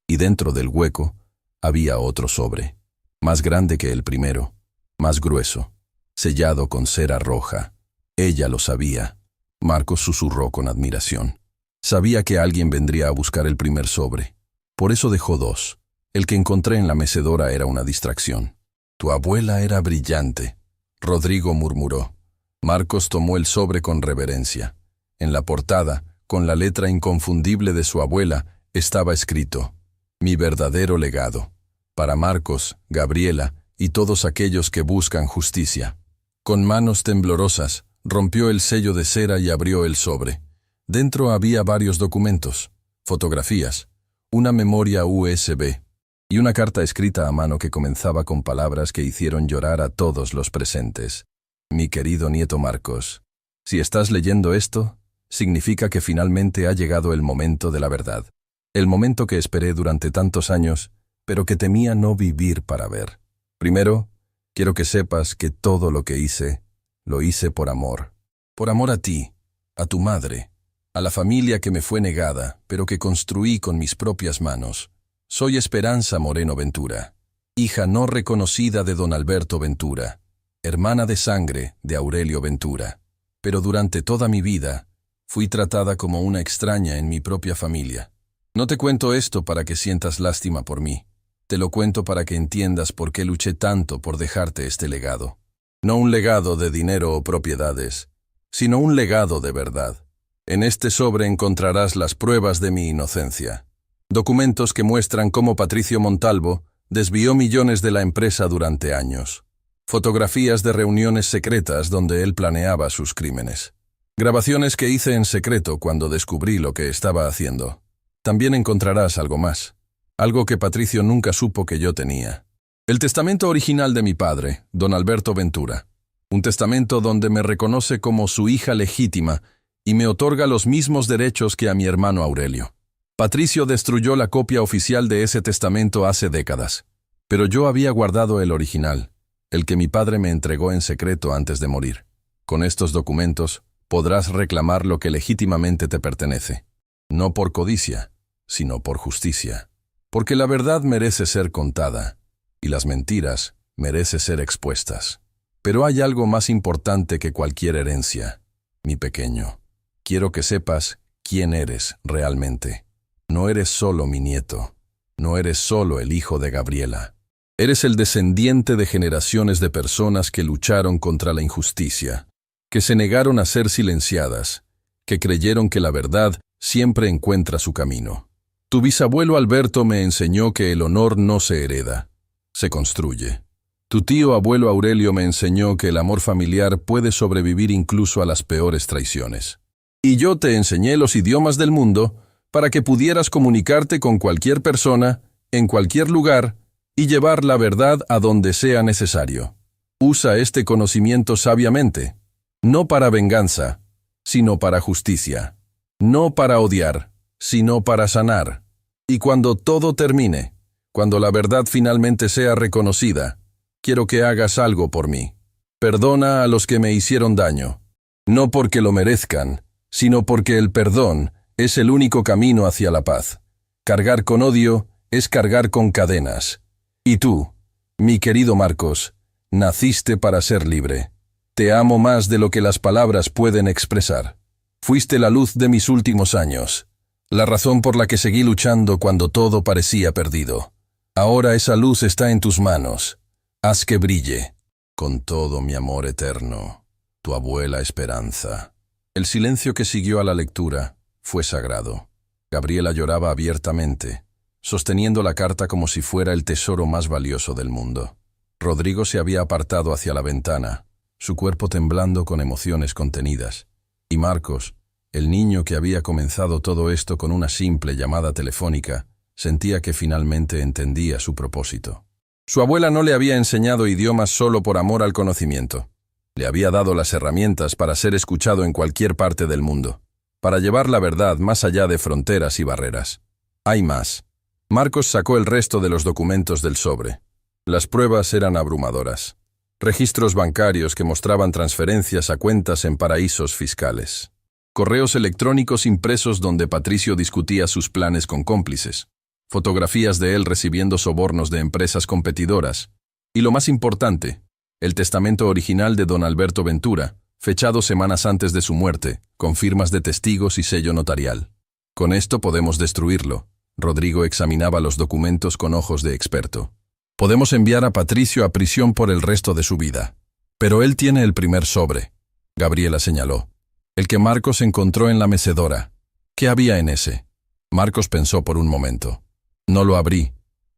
y dentro del hueco había otro sobre, más grande que el primero, más grueso, sellado con cera roja. Ella lo sabía. Marcos susurró con admiración. Sabía que alguien vendría a buscar el primer sobre. Por eso dejó dos. El que encontré en la mecedora era una distracción. «Tu abuela era brillante», Rodrigo murmuró. Marcos tomó el sobre con reverencia. En la portada, con la letra inconfundible de su abuela, estaba escrito: «Mi verdadero legado. Para Marcos, Gabriela y todos aquellos que buscan justicia». Con manos temblorosas, rompió el sello de cera y abrió el sobre. Dentro había varios documentos, fotografías, una memoria USB y una carta escrita a mano que comenzaba con palabras que hicieron llorar a todos los presentes. «Mi querido nieto Marcos, si estás leyendo esto, significa que finalmente ha llegado el momento de la verdad. El momento que esperé durante tantos años, pero que temía no vivir para ver. Primero, quiero que sepas que todo lo que hice, lo hice por amor. Por amor a ti, a tu madre, a la familia que me fue negada, pero que construí con mis propias manos. Soy Esperanza Moreno Ventura, hija no reconocida de don Alberto Ventura, hermana de sangre de Aurelio Ventura. Pero durante toda mi vida, fui tratada como una extraña en mi propia familia. No te cuento esto para que sientas lástima por mí. Te lo cuento para que entiendas por qué luché tanto por dejarte este legado. No un legado de dinero o propiedades, sino un legado de verdad. En este sobre encontrarás las pruebas de mi inocencia. Documentos que muestran cómo Patricio Montalvo desvió millones de la empresa durante años. Fotografías de reuniones secretas donde él planeaba sus crímenes. Grabaciones que hice en secreto cuando descubrí lo que estaba haciendo. También encontrarás algo más. Algo que Patricio nunca supo que yo tenía. El testamento original de mi padre, don Alberto Ventura. Un testamento donde me reconoce como su hija legítima y me otorga los mismos derechos que a mi hermano Aurelio. Patricio destruyó la copia oficial de ese testamento hace décadas, pero yo había guardado el original, el que mi padre me entregó en secreto antes de morir. Con estos documentos podrás reclamar lo que legítimamente te pertenece, no por codicia, sino por justicia. Porque la verdad merece ser contada, y las mentiras merecen ser expuestas. Pero hay algo más importante que cualquier herencia, mi pequeño. Quiero que sepas quién eres realmente. No eres solo mi nieto, no eres solo el hijo de Gabriela. Eres el descendiente de generaciones de personas que lucharon contra la injusticia, que se negaron a ser silenciadas, que creyeron que la verdad siempre encuentra su camino. Tu bisabuelo Alberto me enseñó que el honor no se hereda, se construye. Tu tío abuelo Aurelio me enseñó que el amor familiar puede sobrevivir incluso a las peores traiciones. Y yo te enseñé los idiomas del mundo para que pudieras comunicarte con cualquier persona, en cualquier lugar, y llevar la verdad a donde sea necesario. Usa este conocimiento sabiamente, no para venganza, sino para justicia. No para odiar, sino para sanar. Y cuando todo termine, cuando la verdad finalmente sea reconocida, quiero que hagas algo por mí. Perdona a los que me hicieron daño, no porque lo merezcan, sino porque el perdón es el único camino hacia la paz. Cargar con odio es cargar con cadenas. Y tú, mi querido Marcos, naciste para ser libre. Te amo más de lo que las palabras pueden expresar. Fuiste la luz de mis últimos años, la razón por la que seguí luchando cuando todo parecía perdido. Ahora esa luz está en tus manos. Haz que brille. Con todo mi amor eterno, tu abuela Esperanza. El silencio que siguió a la lectura fue sagrado. Gabriela lloraba abiertamente, sosteniendo la carta como si fuera el tesoro más valioso del mundo. Rodrigo se había apartado hacia la ventana, su cuerpo temblando con emociones contenidas. Y Marcos, el niño que había comenzado todo esto con una simple llamada telefónica, sentía que finalmente entendía su propósito. Su abuela no le había enseñado idiomas solo por amor al conocimiento. Le había dado las herramientas para ser escuchado en cualquier parte del mundo, para llevar la verdad más allá de fronteras y barreras. Hay más. Marcos sacó el resto de los documentos del sobre. Las pruebas eran abrumadoras. Registros bancarios que mostraban transferencias a cuentas en paraísos fiscales. Correos electrónicos impresos donde Patricio discutía sus planes con cómplices. Fotografías de él recibiendo sobornos de empresas competidoras. Y lo más importante, el testamento original de don Alberto Ventura, fechado semanas antes de su muerte, con firmas de testigos y sello notarial. Con esto podemos destruirlo. Rodrigo examinaba los documentos con ojos de experto. Podemos enviar a Patricio a prisión por el resto de su vida. Pero él tiene el primer sobre, Gabriela señaló. El que Marcos encontró en la mecedora. ¿Qué había en ese? Marcos pensó por un momento. No lo abrí,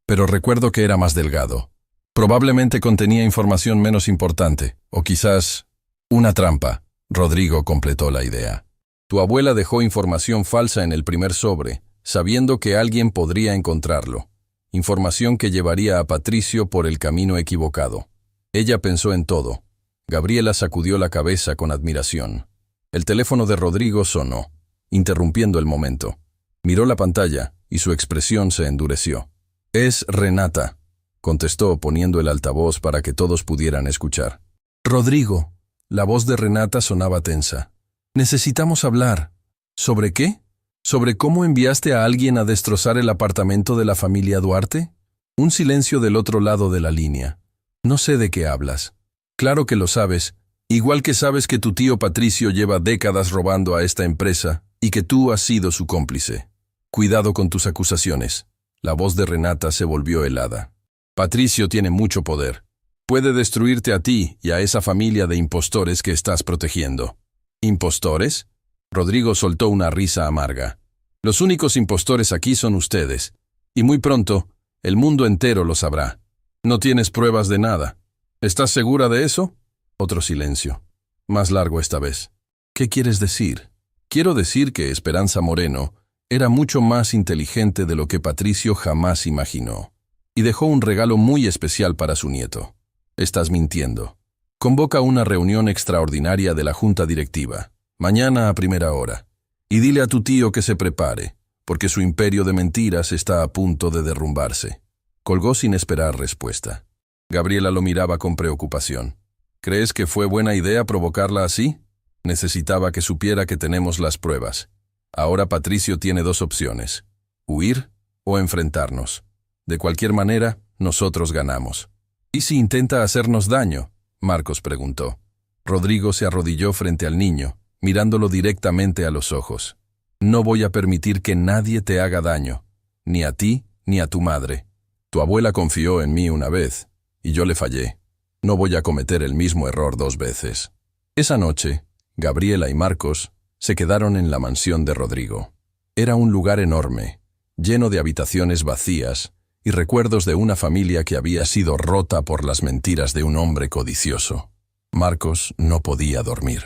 pero recuerdo que era más delgado. Probablemente contenía información menos importante, o quizás una trampa. Rodrigo completó la idea. Tu abuela dejó información falsa en el primer sobre, sabiendo que alguien podría encontrarlo. Información que llevaría a Patricio por el camino equivocado. Ella pensó en todo. Gabriela sacudió la cabeza con admiración. El teléfono de Rodrigo sonó, interrumpiendo el momento. Miró la pantalla y su expresión se endureció. «Es Renata», contestó poniendo el altavoz para que todos pudieran escuchar. «Rodrigo». La voz de Renata sonaba tensa. «Necesitamos hablar». «¿Sobre qué? ¿Sobre cómo enviaste a alguien a destrozar el apartamento de la familia Duarte?» Un silencio del otro lado de la línea. «No sé de qué hablas». «Claro que lo sabes, igual que sabes que tu tío Patricio lleva décadas robando a esta empresa y que tú has sido su cómplice. Cuidado con tus acusaciones». La voz de Renata se volvió helada. «Patricio tiene mucho poder. Puede destruirte a ti y a esa familia de impostores que estás protegiendo». «¿Impostores?» Rodrigo soltó una risa amarga. «Los únicos impostores aquí son ustedes, y muy pronto el mundo entero lo sabrá. No tienes pruebas de nada. ¿Estás segura de eso?» Otro silencio, más largo esta vez. «¿Qué quieres decir?» «Quiero decir que Esperanza Moreno era mucho más inteligente de lo que Patricio jamás imaginó, y dejó un regalo muy especial para su nieto». «Estás mintiendo. Convoca una reunión extraordinaria de la junta directiva, mañana a primera hora, y dile a tu tío que se prepare, porque su imperio de mentiras está a punto de derrumbarse». Colgó sin esperar respuesta. Gabriela lo miraba con preocupación. «¿Crees que fue buena idea provocarla así? Necesitaba que supiera que tenemos las pruebas. Ahora Patricio tiene dos opciones: huir o enfrentarnos. De cualquier manera, nosotros ganamos». «¿Y si intenta hacernos daño?», Marcos preguntó. Rodrigo se arrodilló frente al niño, mirándolo directamente a los ojos. «No voy a permitir que nadie te haga daño, ni a ti ni a tu madre. Tu abuela confió en mí una vez, y yo le fallé. No voy a cometer el mismo error 2 veces». Esa noche, Gabriela y Marcos se quedaron en la mansión de Rodrigo. Era un lugar enorme, lleno de habitaciones vacías y recuerdos de una familia que había sido rota por las mentiras de un hombre codicioso. Marcos no podía dormir.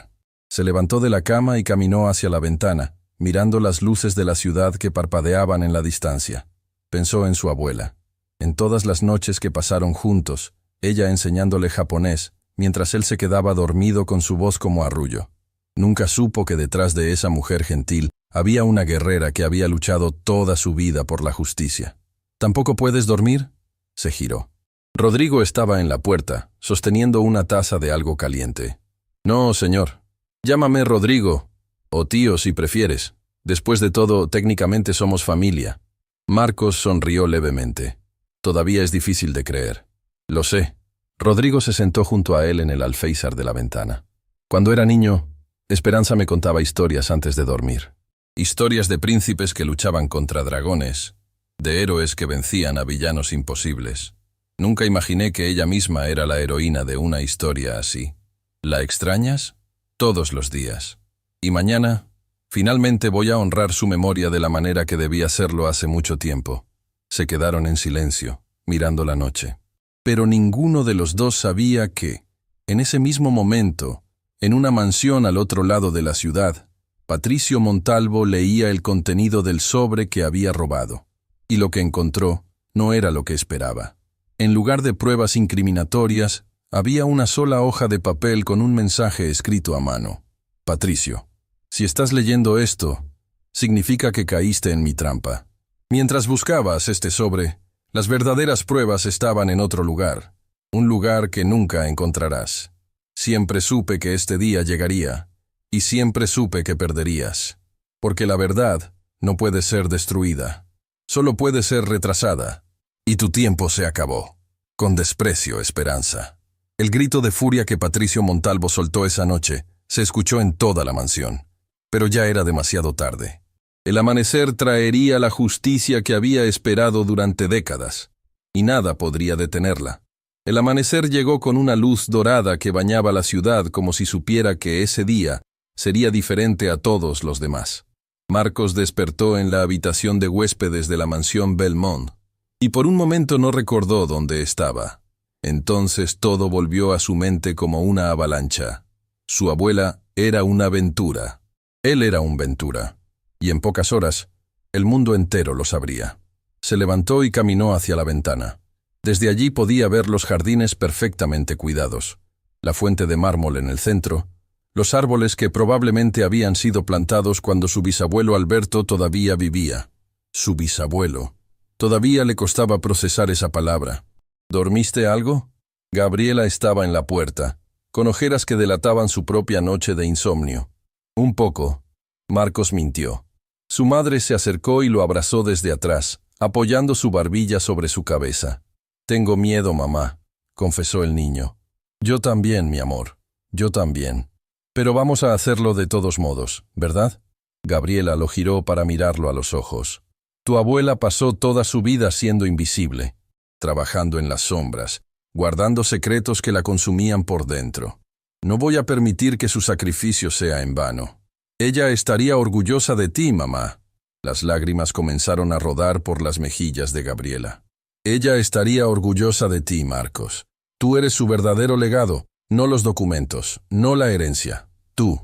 Se levantó de la cama y caminó hacia la ventana, mirando las luces de la ciudad que parpadeaban en la distancia. Pensó en su abuela, en todas las noches que pasaron juntos, ella enseñándole japonés, mientras él se quedaba dormido con su voz como arrullo. Nunca supo que detrás de esa mujer gentil había una guerrera que había luchado toda su vida por la justicia. «¿Tampoco puedes dormir?», se giró. Rodrigo estaba en la puerta, sosteniendo una taza de algo caliente. «No, señor. Llámame Rodrigo, o tío si prefieres. Después de todo, técnicamente somos familia». Marcos sonrió levemente. «Todavía es difícil de creer». «Lo sé». Rodrigo se sentó junto a él en el alféizar de la ventana. «Cuando era niño, Esperanza me contaba historias antes de dormir. Historias de príncipes que luchaban contra dragones, de héroes que vencían a villanos imposibles. Nunca imaginé que ella misma era la heroína de una historia así. ¿La extrañas? Todos los días. Y mañana, finalmente voy a honrar su memoria de la manera que debí hacerlo hace mucho tiempo». Se quedaron en silencio, mirando la noche. Pero ninguno de los dos sabía que, en ese mismo momento, en una mansión al otro lado de la ciudad, Patricio Montalvo leía el contenido del sobre que había robado. Y lo que encontró no era lo que esperaba. En lugar de pruebas incriminatorias, había una sola hoja de papel con un mensaje escrito a mano. «Patricio, si estás leyendo esto, significa que caíste en mi trampa. Mientras buscabas este sobre, las verdaderas pruebas estaban en otro lugar, un lugar que nunca encontrarás. Siempre supe que este día llegaría, y siempre supe que perderías, porque la verdad no puede ser destruida, solo puede ser retrasada, y tu tiempo se acabó. Con desprecio, Esperanza». El grito de furia que Patricio Montalvo soltó esa noche se escuchó en toda la mansión, pero ya era demasiado tarde. El amanecer traería la justicia que había esperado durante décadas, y nada podría detenerla. El amanecer llegó con una luz dorada que bañaba la ciudad como si supiera que ese día sería diferente a todos los demás. Marcos despertó en la habitación de huéspedes de la mansión Belmont, y por un momento no recordó dónde estaba. Entonces todo volvió a su mente como una avalancha. Su abuela era una Ventura. Él era un Ventura. Y en pocas horas, el mundo entero lo sabría. Se levantó y caminó hacia la ventana. Desde allí podía ver los jardines perfectamente cuidados, la fuente de mármol en el centro, Los árboles que probablemente habían sido plantados cuando su bisabuelo Alberto todavía vivía. Su bisabuelo. Todavía le costaba procesar esa palabra. ¿Dormiste algo? Gabriela estaba en la puerta, con ojeras que delataban su propia noche de insomnio. Un poco. Marcos mintió. Su madre se acercó y lo abrazó desde atrás, apoyando su barbilla sobre su cabeza. «Tengo miedo, mamá», confesó el niño. «Yo también, mi amor. Yo también. Pero vamos a hacerlo de todos modos, ¿verdad?» Gabriela lo giró para mirarlo a los ojos. «Tu abuela pasó toda su vida siendo invisible, trabajando en las sombras, guardando secretos que la consumían por dentro. No voy a permitir que su sacrificio sea en vano. Ella estaría orgullosa de ti, mamá». Las lágrimas comenzaron a rodar por las mejillas de Gabriela. «Ella estaría orgullosa de ti, Marcos. Tú eres su verdadero legado, no los documentos, no la herencia. Tú».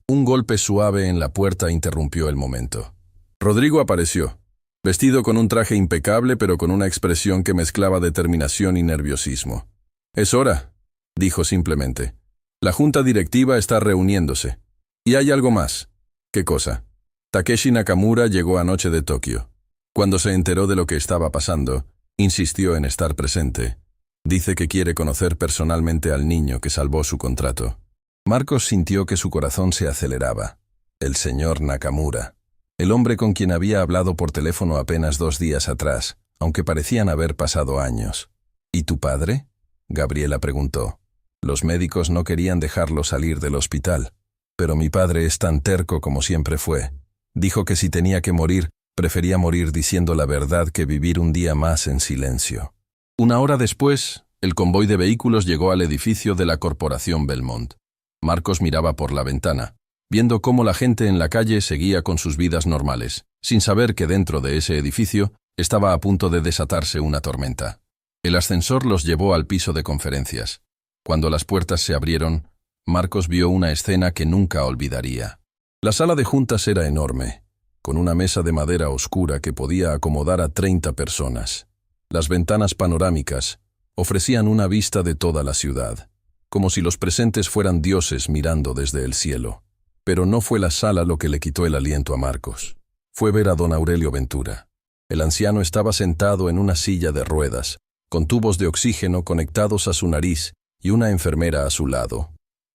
Un golpe suave en la puerta interrumpió el momento. Rodrigo apareció, vestido con un traje impecable pero con una expresión que mezclaba determinación y nerviosismo. «Es hora», dijo simplemente. «La junta directiva está reuniéndose. Y hay algo más». «¿Qué cosa?» Takeshi Nakamura llegó anoche de Tokio. Cuando se enteró de lo que estaba pasando, insistió en estar presente. Dice que quiere conocer personalmente al niño que salvó su contrato. Marcos sintió que su corazón se aceleraba. El señor Nakamura. El hombre con quien había hablado por teléfono apenas 2 días atrás, aunque parecían haber pasado años. «¿Y tu padre?», Gabriela preguntó. Los médicos no querían dejarlo salir del hospital. «Pero mi padre es tan terco como siempre fue. Dijo que si tenía que morir, prefería morir diciendo la verdad que vivir un día más en silencio». 1 hora después, el convoy de vehículos llegó al edificio de la Corporación Belmont. Marcos miraba por la ventana, viendo cómo la gente en la calle seguía con sus vidas normales, sin saber que dentro de ese edificio estaba a punto de desatarse una tormenta. El ascensor los llevó al piso de conferencias. Cuando las puertas se abrieron, Marcos vio una escena que nunca olvidaría. La sala de juntas era enorme, con una mesa de madera oscura que podía acomodar a 30 personas. Las ventanas panorámicas ofrecían una vista de toda la ciudad, como si los presentes fueran dioses mirando desde el cielo. Pero no fue la sala lo que le quitó el aliento a Marcos. Fue ver a don Aurelio Ventura. El anciano estaba sentado en una silla de ruedas, con tubos de oxígeno conectados a su nariz y una enfermera a su lado.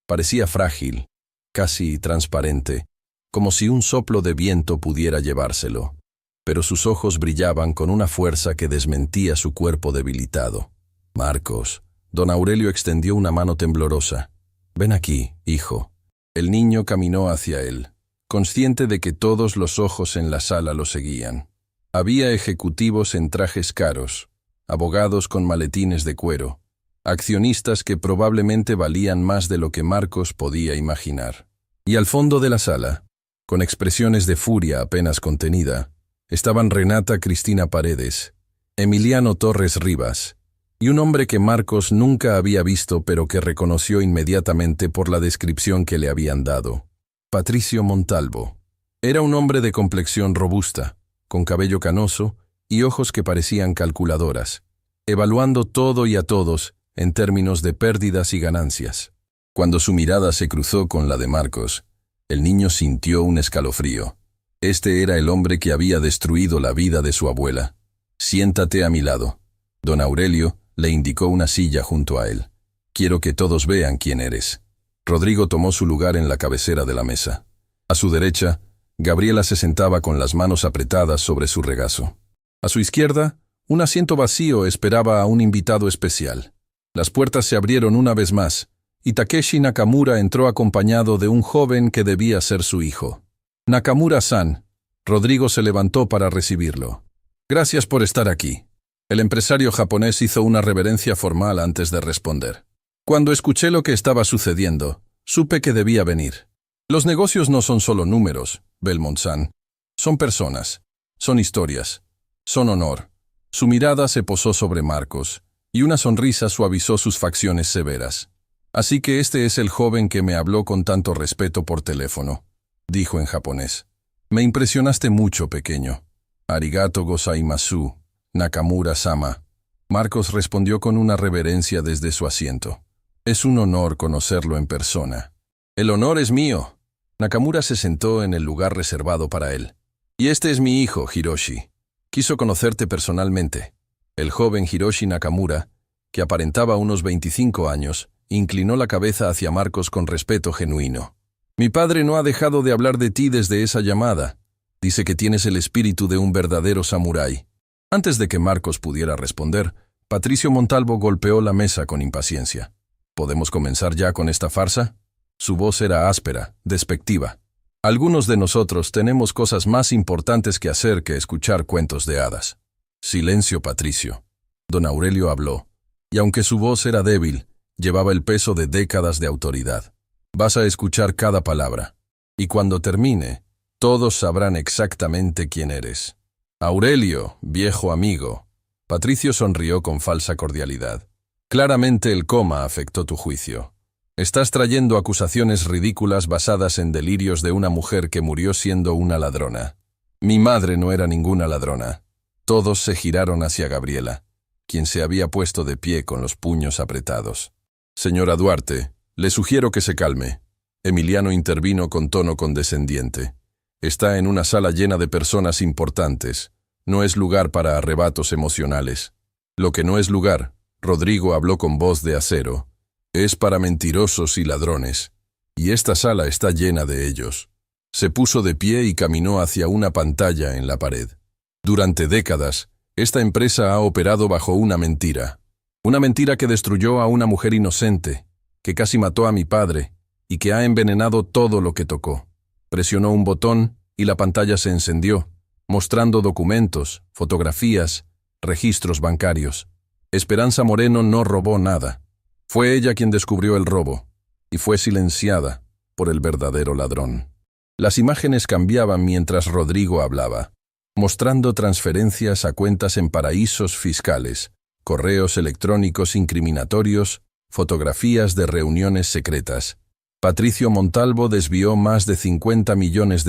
Parecía frágil, casi transparente, como si un soplo de viento pudiera llevárselo. Pero sus ojos brillaban con una fuerza que desmentía su cuerpo debilitado. «Marcos», don Aurelio extendió una mano temblorosa. «Ven aquí, hijo». El niño caminó hacia él, consciente de que todos los ojos en la sala lo seguían. Había ejecutivos en trajes caros, abogados con maletines de cuero, accionistas que probablemente valían más de lo que Marcos podía imaginar. Y al fondo de la sala, con expresiones de furia apenas contenida, estaban Renata Cristina Paredes, Emiliano Torres Rivas, y un hombre que Marcos nunca había visto pero que reconoció inmediatamente por la descripción que le habían dado. Patricio Montalvo. Era un hombre de complexión robusta, con cabello canoso y ojos que parecían calculadoras, evaluando todo y a todos en términos de pérdidas y ganancias. Cuando su mirada se cruzó con la de Marcos, el niño sintió un escalofrío. Este era el hombre que había destruido la vida de su abuela. «Siéntate a mi lado». Don Aurelio le indicó una silla junto a él. «Quiero que todos vean quién eres». Rodrigo tomó su lugar en la cabecera de la mesa. A su derecha, Gabriela se sentaba con las manos apretadas sobre su regazo. A su izquierda, un asiento vacío esperaba a un invitado especial. Las puertas se abrieron una vez más, y Takeshi Nakamura entró acompañado de un joven que debía ser su hijo. «Nakamura-san», Rodrigo se levantó para recibirlo. «Gracias por estar aquí». El empresario japonés hizo una reverencia formal antes de responder. «Cuando escuché lo que estaba sucediendo, supe que debía venir. Los negocios no son solo números, Belmont-san. Son personas, son historias, son honor». Su mirada se posó sobre Marcos, y una sonrisa suavizó sus facciones severas. «Así que este es el joven que me habló con tanto respeto por teléfono», dijo en japonés. «Me impresionaste mucho, pequeño. Arigato gozaimasu, Nakamura-sama». Marcos respondió con una reverencia desde su asiento. «Es un honor conocerlo en persona». El honor es mío. Nakamura se sentó en el lugar reservado para él. Y este es mi hijo, Hiroshi. Quiso conocerte personalmente. El joven Hiroshi Nakamura, que aparentaba unos 25 años, inclinó la cabeza hacia Marcos con respeto genuino. Mi padre no ha dejado de hablar de ti desde esa llamada. Dice que tienes el espíritu de un verdadero samurái. Antes de que Marcos pudiera responder, Patricio Montalvo golpeó la mesa con impaciencia. ¿Podemos comenzar ya con esta farsa? Su voz era áspera, despectiva. Algunos de nosotros tenemos cosas más importantes que hacer que escuchar cuentos de hadas. Silencio, Patricio. Don Aurelio habló, y aunque su voz era débil, llevaba el peso de décadas de autoridad. Vas a escuchar cada palabra, y cuando termine, todos sabrán exactamente quién eres. Aurelio, viejo amigo. Patricio sonrió con falsa cordialidad. Claramente el coma afectó tu juicio. Estás trayendo acusaciones ridículas basadas en delirios de una mujer que murió siendo una ladrona. Mi madre no era ninguna ladrona. Todos se giraron hacia Gabriela, quien se había puesto de pie con los puños apretados. Señora Duarte, le sugiero que se calme. Emiliano intervino con tono condescendiente. Está en una sala llena de personas importantes. No es lugar para arrebatos emocionales. Lo que no es lugar, Rodrigo habló con voz de acero, es para mentirosos y ladrones. Y esta sala está llena de ellos. Se puso de pie y caminó hacia una pantalla en la pared. Durante décadas, esta empresa ha operado bajo una mentira. Una mentira que destruyó a una mujer inocente, que casi mató a mi padre, y que ha envenenado todo lo que tocó. Presionó un botón y la pantalla se encendió, mostrando documentos, fotografías, registros bancarios. Esperanza Moreno no robó nada. Fue ella quien descubrió el robo, y fue silenciada por el verdadero ladrón. Las imágenes cambiaban mientras Rodrigo hablaba, mostrando transferencias a cuentas en paraísos fiscales, correos electrónicos incriminatorios, fotografías de reuniones secretas. Patricio Montalvo desvió más de $50 millones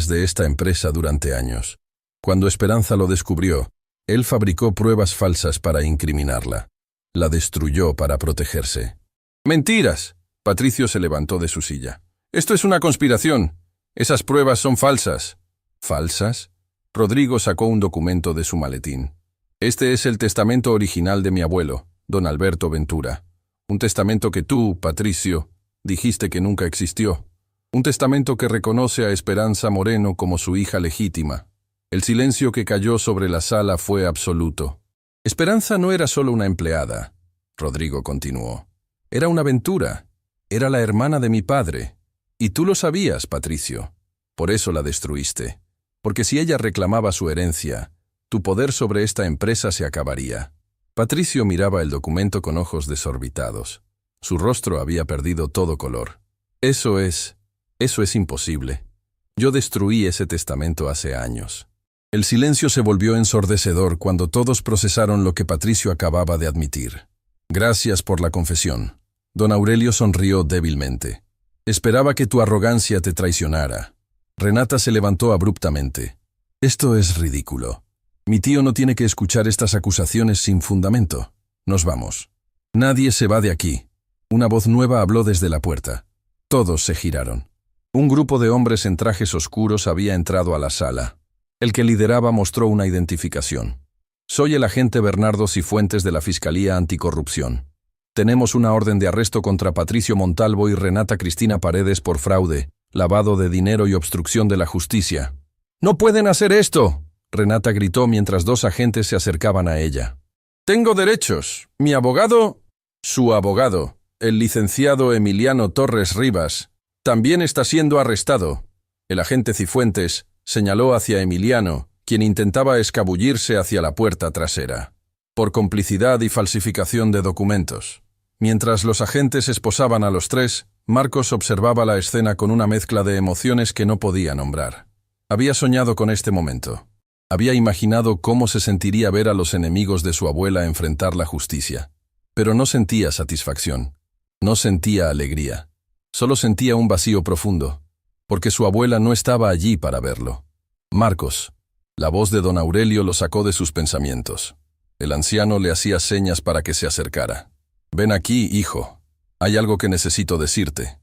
de esta empresa durante años. Cuando Esperanza lo descubrió, él fabricó pruebas falsas para incriminarla. La destruyó para protegerse. ¡Mentiras! Patricio se levantó de su silla. Esto es una conspiración. Esas pruebas son falsas. ¿Falsas? Rodrigo sacó un documento de su maletín. Este es el testamento original de mi abuelo, don Alberto Ventura. Un testamento que tú, Patricio, dijiste que nunca existió. Un testamento que reconoce a Esperanza Moreno como su hija legítima. El silencio que cayó sobre la sala fue absoluto. Esperanza no era solo una empleada, Rodrigo continuó. Era una Ventura. Era la hermana de mi padre. Y tú lo sabías, Patricio. Por eso la destruiste. Porque si ella reclamaba su herencia, tu poder sobre esta empresa se acabaría. Patricio miraba el documento con ojos desorbitados. Su rostro había perdido todo color. Eso es imposible. Yo destruí ese testamento hace años. El silencio se volvió ensordecedor cuando todos procesaron lo que Patricio acababa de admitir. Gracias por la confesión. Don Aurelio sonrió débilmente. Esperaba que tu arrogancia te traicionara. Renata se levantó abruptamente. Esto es ridículo. Mi tío no tiene que escuchar estas acusaciones sin fundamento. Nos vamos. Nadie se va de aquí. Una voz nueva habló desde la puerta. Todos se giraron. Un grupo de hombres en trajes oscuros había entrado a la sala. El que lideraba mostró una identificación. Soy el agente Bernardo Cifuentes de la Fiscalía Anticorrupción. Tenemos una orden de arresto contra Patricio Montalvo y Renata Cristina Paredes por fraude, lavado de dinero y obstrucción de la justicia. ¡No pueden hacer esto!, Renata gritó mientras dos agentes se acercaban a ella. Tengo derechos. Mi abogado... Su abogado, el licenciado Emiliano Torres Rivas, también está siendo arrestado. El agente Cifuentes señaló hacia Emiliano, quien intentaba escabullirse hacia la puerta trasera, por complicidad y falsificación de documentos. Mientras los agentes esposaban a los tres, Marcos observaba la escena con una mezcla de emociones que no podía nombrar. Había soñado con este momento. Había imaginado cómo se sentiría ver a los enemigos de su abuela enfrentar la justicia. Pero no sentía satisfacción. No sentía alegría. Solo sentía un vacío profundo, porque su abuela no estaba allí para verlo. Marcos. La voz de don Aurelio lo sacó de sus pensamientos. El anciano le hacía señas para que se acercara. Ven aquí, hijo. Hay algo que necesito decirte.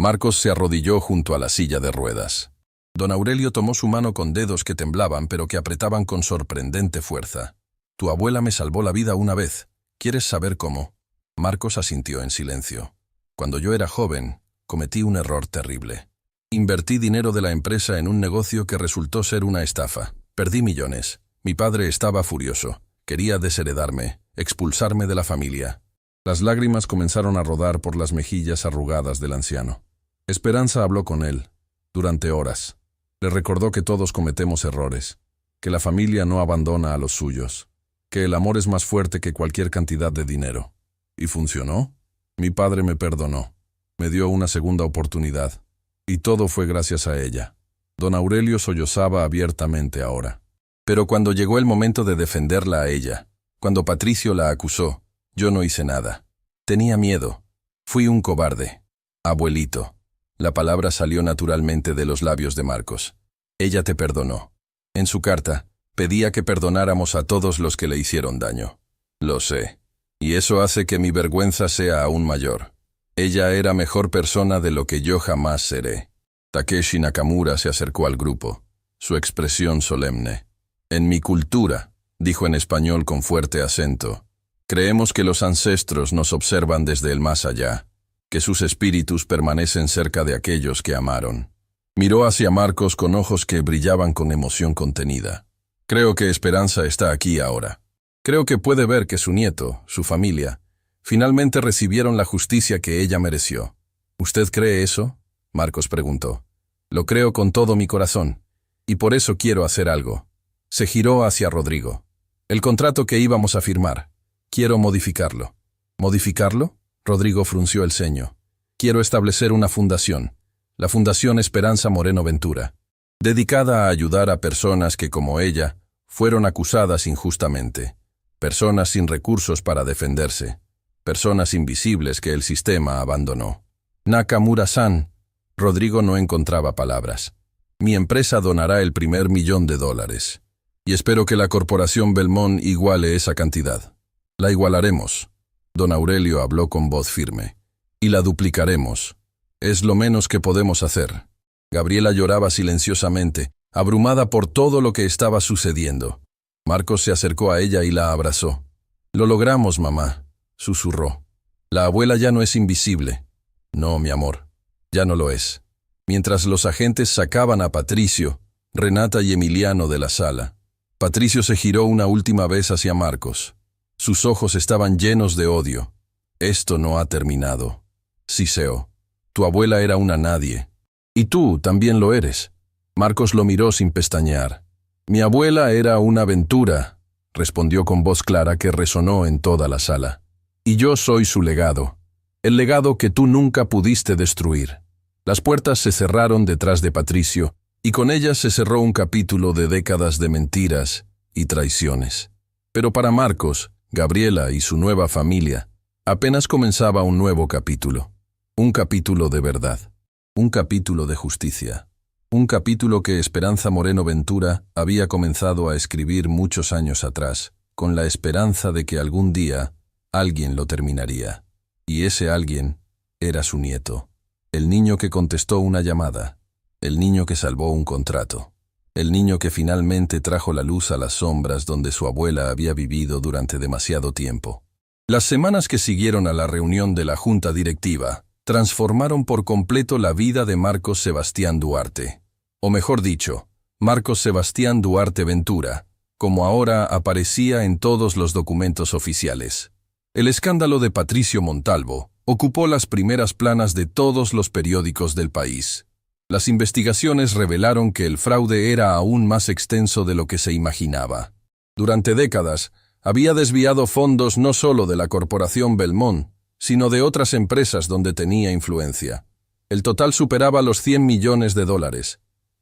Marcos se arrodilló junto a la silla de ruedas. Don Aurelio tomó su mano con dedos que temblaban pero que apretaban con sorprendente fuerza. Tu abuela me salvó la vida una vez. ¿Quieres saber cómo? Marcos asintió en silencio. Cuando yo era joven, cometí un error terrible. Invertí dinero de la empresa en un negocio que resultó ser una estafa. Perdí millones. Mi padre estaba furioso. Quería desheredarme, expulsarme de la familia. Las lágrimas comenzaron a rodar por las mejillas arrugadas del anciano. Esperanza habló con él, durante horas. Le recordó que todos cometemos errores, que la familia no abandona a los suyos, que el amor es más fuerte que cualquier cantidad de dinero. ¿Y funcionó? Mi padre me perdonó, me dio una segunda oportunidad, y todo fue gracias a ella. Don Aurelio sollozaba abiertamente ahora. Pero cuando llegó el momento de defenderla a ella, cuando Patricio la acusó, yo no hice nada. Tenía miedo. Fui un cobarde. Abuelito. La palabra salió naturalmente de los labios de Marcos. Ella te perdonó. En su carta, pedía que perdonáramos a todos los que le hicieron daño. Lo sé. Y eso hace que mi vergüenza sea aún mayor. Ella era mejor persona de lo que yo jamás seré. Takeshi Nakamura se acercó al grupo, su expresión solemne. En mi cultura, dijo en español con fuerte acento, creemos que los ancestros nos observan desde el más allá, que sus espíritus permanecen cerca de aquellos que amaron. Miró hacia Marcos con ojos que brillaban con emoción contenida. Creo que Esperanza está aquí ahora. Creo que puede ver que su nieto, su familia, finalmente recibieron la justicia que ella mereció. ¿Usted cree eso? Marcos preguntó. Lo creo con todo mi corazón, y por eso quiero hacer algo. Se giró hacia Rodrigo. El contrato que íbamos a firmar. Quiero modificarlo. ¿Modificarlo? Rodrigo frunció el ceño. Quiero establecer una fundación, la Fundación Esperanza Moreno Ventura, dedicada a ayudar a personas que, como ella, fueron acusadas injustamente, personas sin recursos para defenderse, personas invisibles que el sistema abandonó. Nakamura-san, Rodrigo no encontraba palabras. Mi empresa donará el primer $1.000.000, y espero que la corporación Belmont iguale esa cantidad. La igualaremos. Don Aurelio habló con voz firme. Y la duplicaremos. Es lo menos que podemos hacer. Gabriela lloraba silenciosamente, abrumada por todo lo que estaba sucediendo. Marcos se acercó a ella y la abrazó. Lo logramos, mamá, susurró. La abuela ya no es invisible. No, mi amor, ya no lo es. Mientras los agentes sacaban a Patricio, Renata y Emiliano de la sala, Patricio se giró una última vez hacia Marcos. Sus ojos estaban llenos de odio. Esto no ha terminado. Siseo, tu abuela era una nadie. Y tú también lo eres. Marcos lo miró sin pestañear. Mi abuela era una aventura, respondió con voz clara que resonó en toda la sala. Y yo soy su legado. El legado que tú nunca pudiste destruir. Las puertas se cerraron detrás de Patricio, y con ellas se cerró un capítulo de décadas de mentiras y traiciones. Pero para Marcos, Gabriela y su nueva familia, apenas comenzaba un nuevo capítulo. Un capítulo de verdad. Un capítulo de justicia. Un capítulo que Esperanza Moreno Ventura había comenzado a escribir muchos años atrás, con la esperanza de que algún día alguien lo terminaría. Y ese alguien era su nieto. El niño que contestó una llamada. El niño que salvó un contrato. El niño que finalmente trajo la luz a las sombras donde su abuela había vivido durante demasiado tiempo. Las semanas que siguieron a la reunión de la junta directiva transformaron por completo la vida de Marcos Sebastián Duarte. O mejor dicho, Marcos Sebastián Duarte Ventura, como ahora aparecía en todos los documentos oficiales. El escándalo de Patricio Montalvo ocupó las primeras planas de todos los periódicos del país. Las investigaciones revelaron que el fraude era aún más extenso de lo que se imaginaba. Durante décadas, había desviado fondos no solo de la corporación Belmont, sino de otras empresas donde tenía influencia. El total superaba los $100 millones.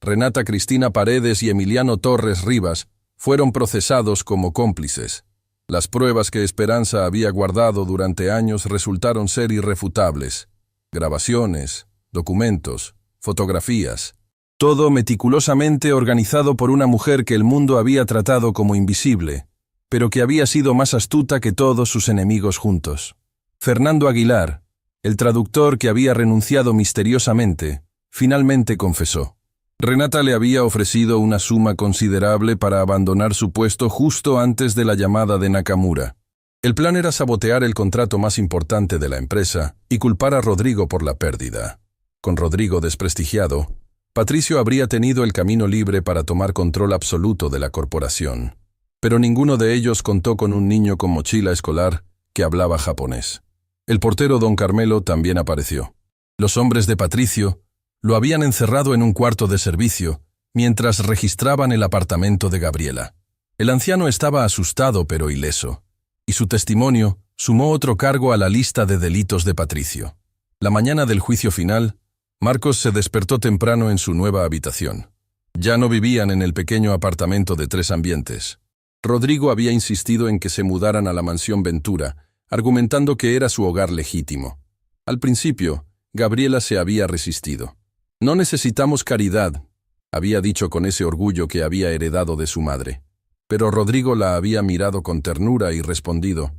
Renata Cristina Paredes y Emiliano Torres Rivas fueron procesados como cómplices. Las pruebas que Esperanza había guardado durante años resultaron ser irrefutables. Grabaciones, documentos, fotografías. Todo meticulosamente organizado por una mujer que el mundo había tratado como invisible, pero que había sido más astuta que todos sus enemigos juntos. Fernando Aguilar, El traductor, que había renunciado misteriosamente, finalmente confesó. Renata le había ofrecido una suma considerable para abandonar su puesto justo antes de la llamada de Nakamura. El plan era sabotear el contrato más importante de la empresa y culpar a Rodrigo por la pérdida. Con Rodrigo desprestigiado, Patricio habría tenido el camino libre para tomar control absoluto de la corporación. Pero ninguno de ellos contó con un niño con mochila escolar que hablaba japonés. El portero don Carmelo también apareció. Los hombres de Patricio lo habían encerrado en un cuarto de servicio mientras registraban el apartamento de Gabriela. El anciano estaba asustado pero ileso, y su testimonio sumó otro cargo a la lista de delitos de Patricio. La mañana del juicio final, Marcos se despertó temprano en su nueva habitación. Ya no vivían en el pequeño apartamento de 3 ambientes. Rodrigo había insistido en que se mudaran a la mansión Ventura, argumentando que era su hogar legítimo. Al principio, Gabriela se había resistido. «No necesitamos caridad», había dicho con ese orgullo que había heredado de su madre. Pero Rodrigo la había mirado con ternura y respondido: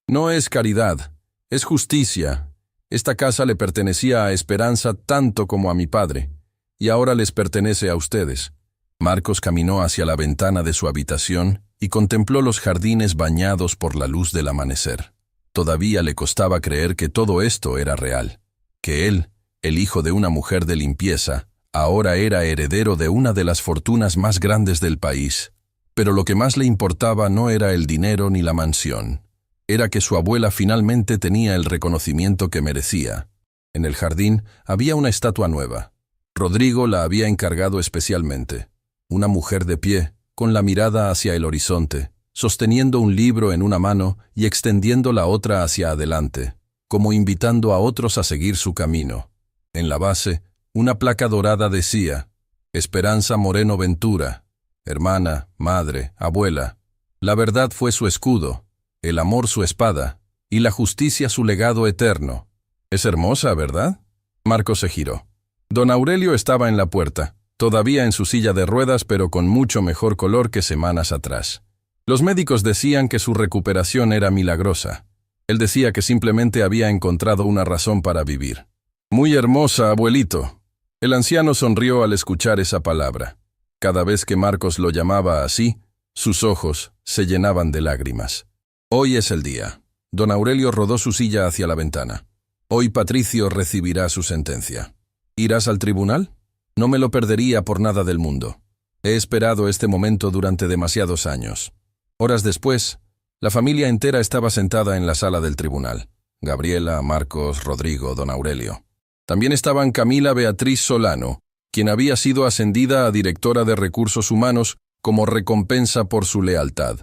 «No es caridad, es justicia. Esta casa le pertenecía a Esperanza tanto como a mi padre, y ahora les pertenece a ustedes». Marcos caminó hacia la ventana de su habitación y contempló los jardines bañados por la luz del amanecer. Todavía le costaba creer que todo esto era real, que él, el hijo de una mujer de limpieza, ahora era heredero de una de las fortunas más grandes del país. Pero lo que más le importaba no era el dinero ni la mansión. Era que su abuela finalmente tenía el reconocimiento que merecía. En el jardín había una estatua nueva. Rodrigo la había encargado especialmente. Una mujer de pie, con la mirada hacia el horizonte, sosteniendo un libro en una mano y extendiendo la otra hacia adelante, como invitando a otros a seguir su camino. En la base, una placa dorada decía: Esperanza Moreno Ventura, hermana, madre, abuela. La verdad fue su escudo, el amor su espada, y la justicia su legado eterno. Es hermosa, ¿verdad? Marcos se giró. Don Aurelio estaba en la puerta, todavía en su silla de ruedas, pero con mucho mejor color que semanas atrás. Los médicos decían que su recuperación era milagrosa. Él decía que simplemente había encontrado una razón para vivir. Muy hermosa, abuelito. El anciano sonrió al escuchar esa palabra. Cada vez que Marcos lo llamaba así, sus ojos se llenaban de lágrimas. Hoy es el día. Don Aurelio rodó su silla hacia la ventana. Hoy Patricio recibirá su sentencia. ¿Irás al tribunal? No me lo perdería por nada del mundo. He esperado este momento durante demasiados años. Horas después, la familia entera estaba sentada en la sala del tribunal. Gabriela, Marcos, Rodrigo, don Aurelio. También estaban Camila Beatriz Solano, quien había sido ascendida a directora de Recursos Humanos como recompensa por su lealtad.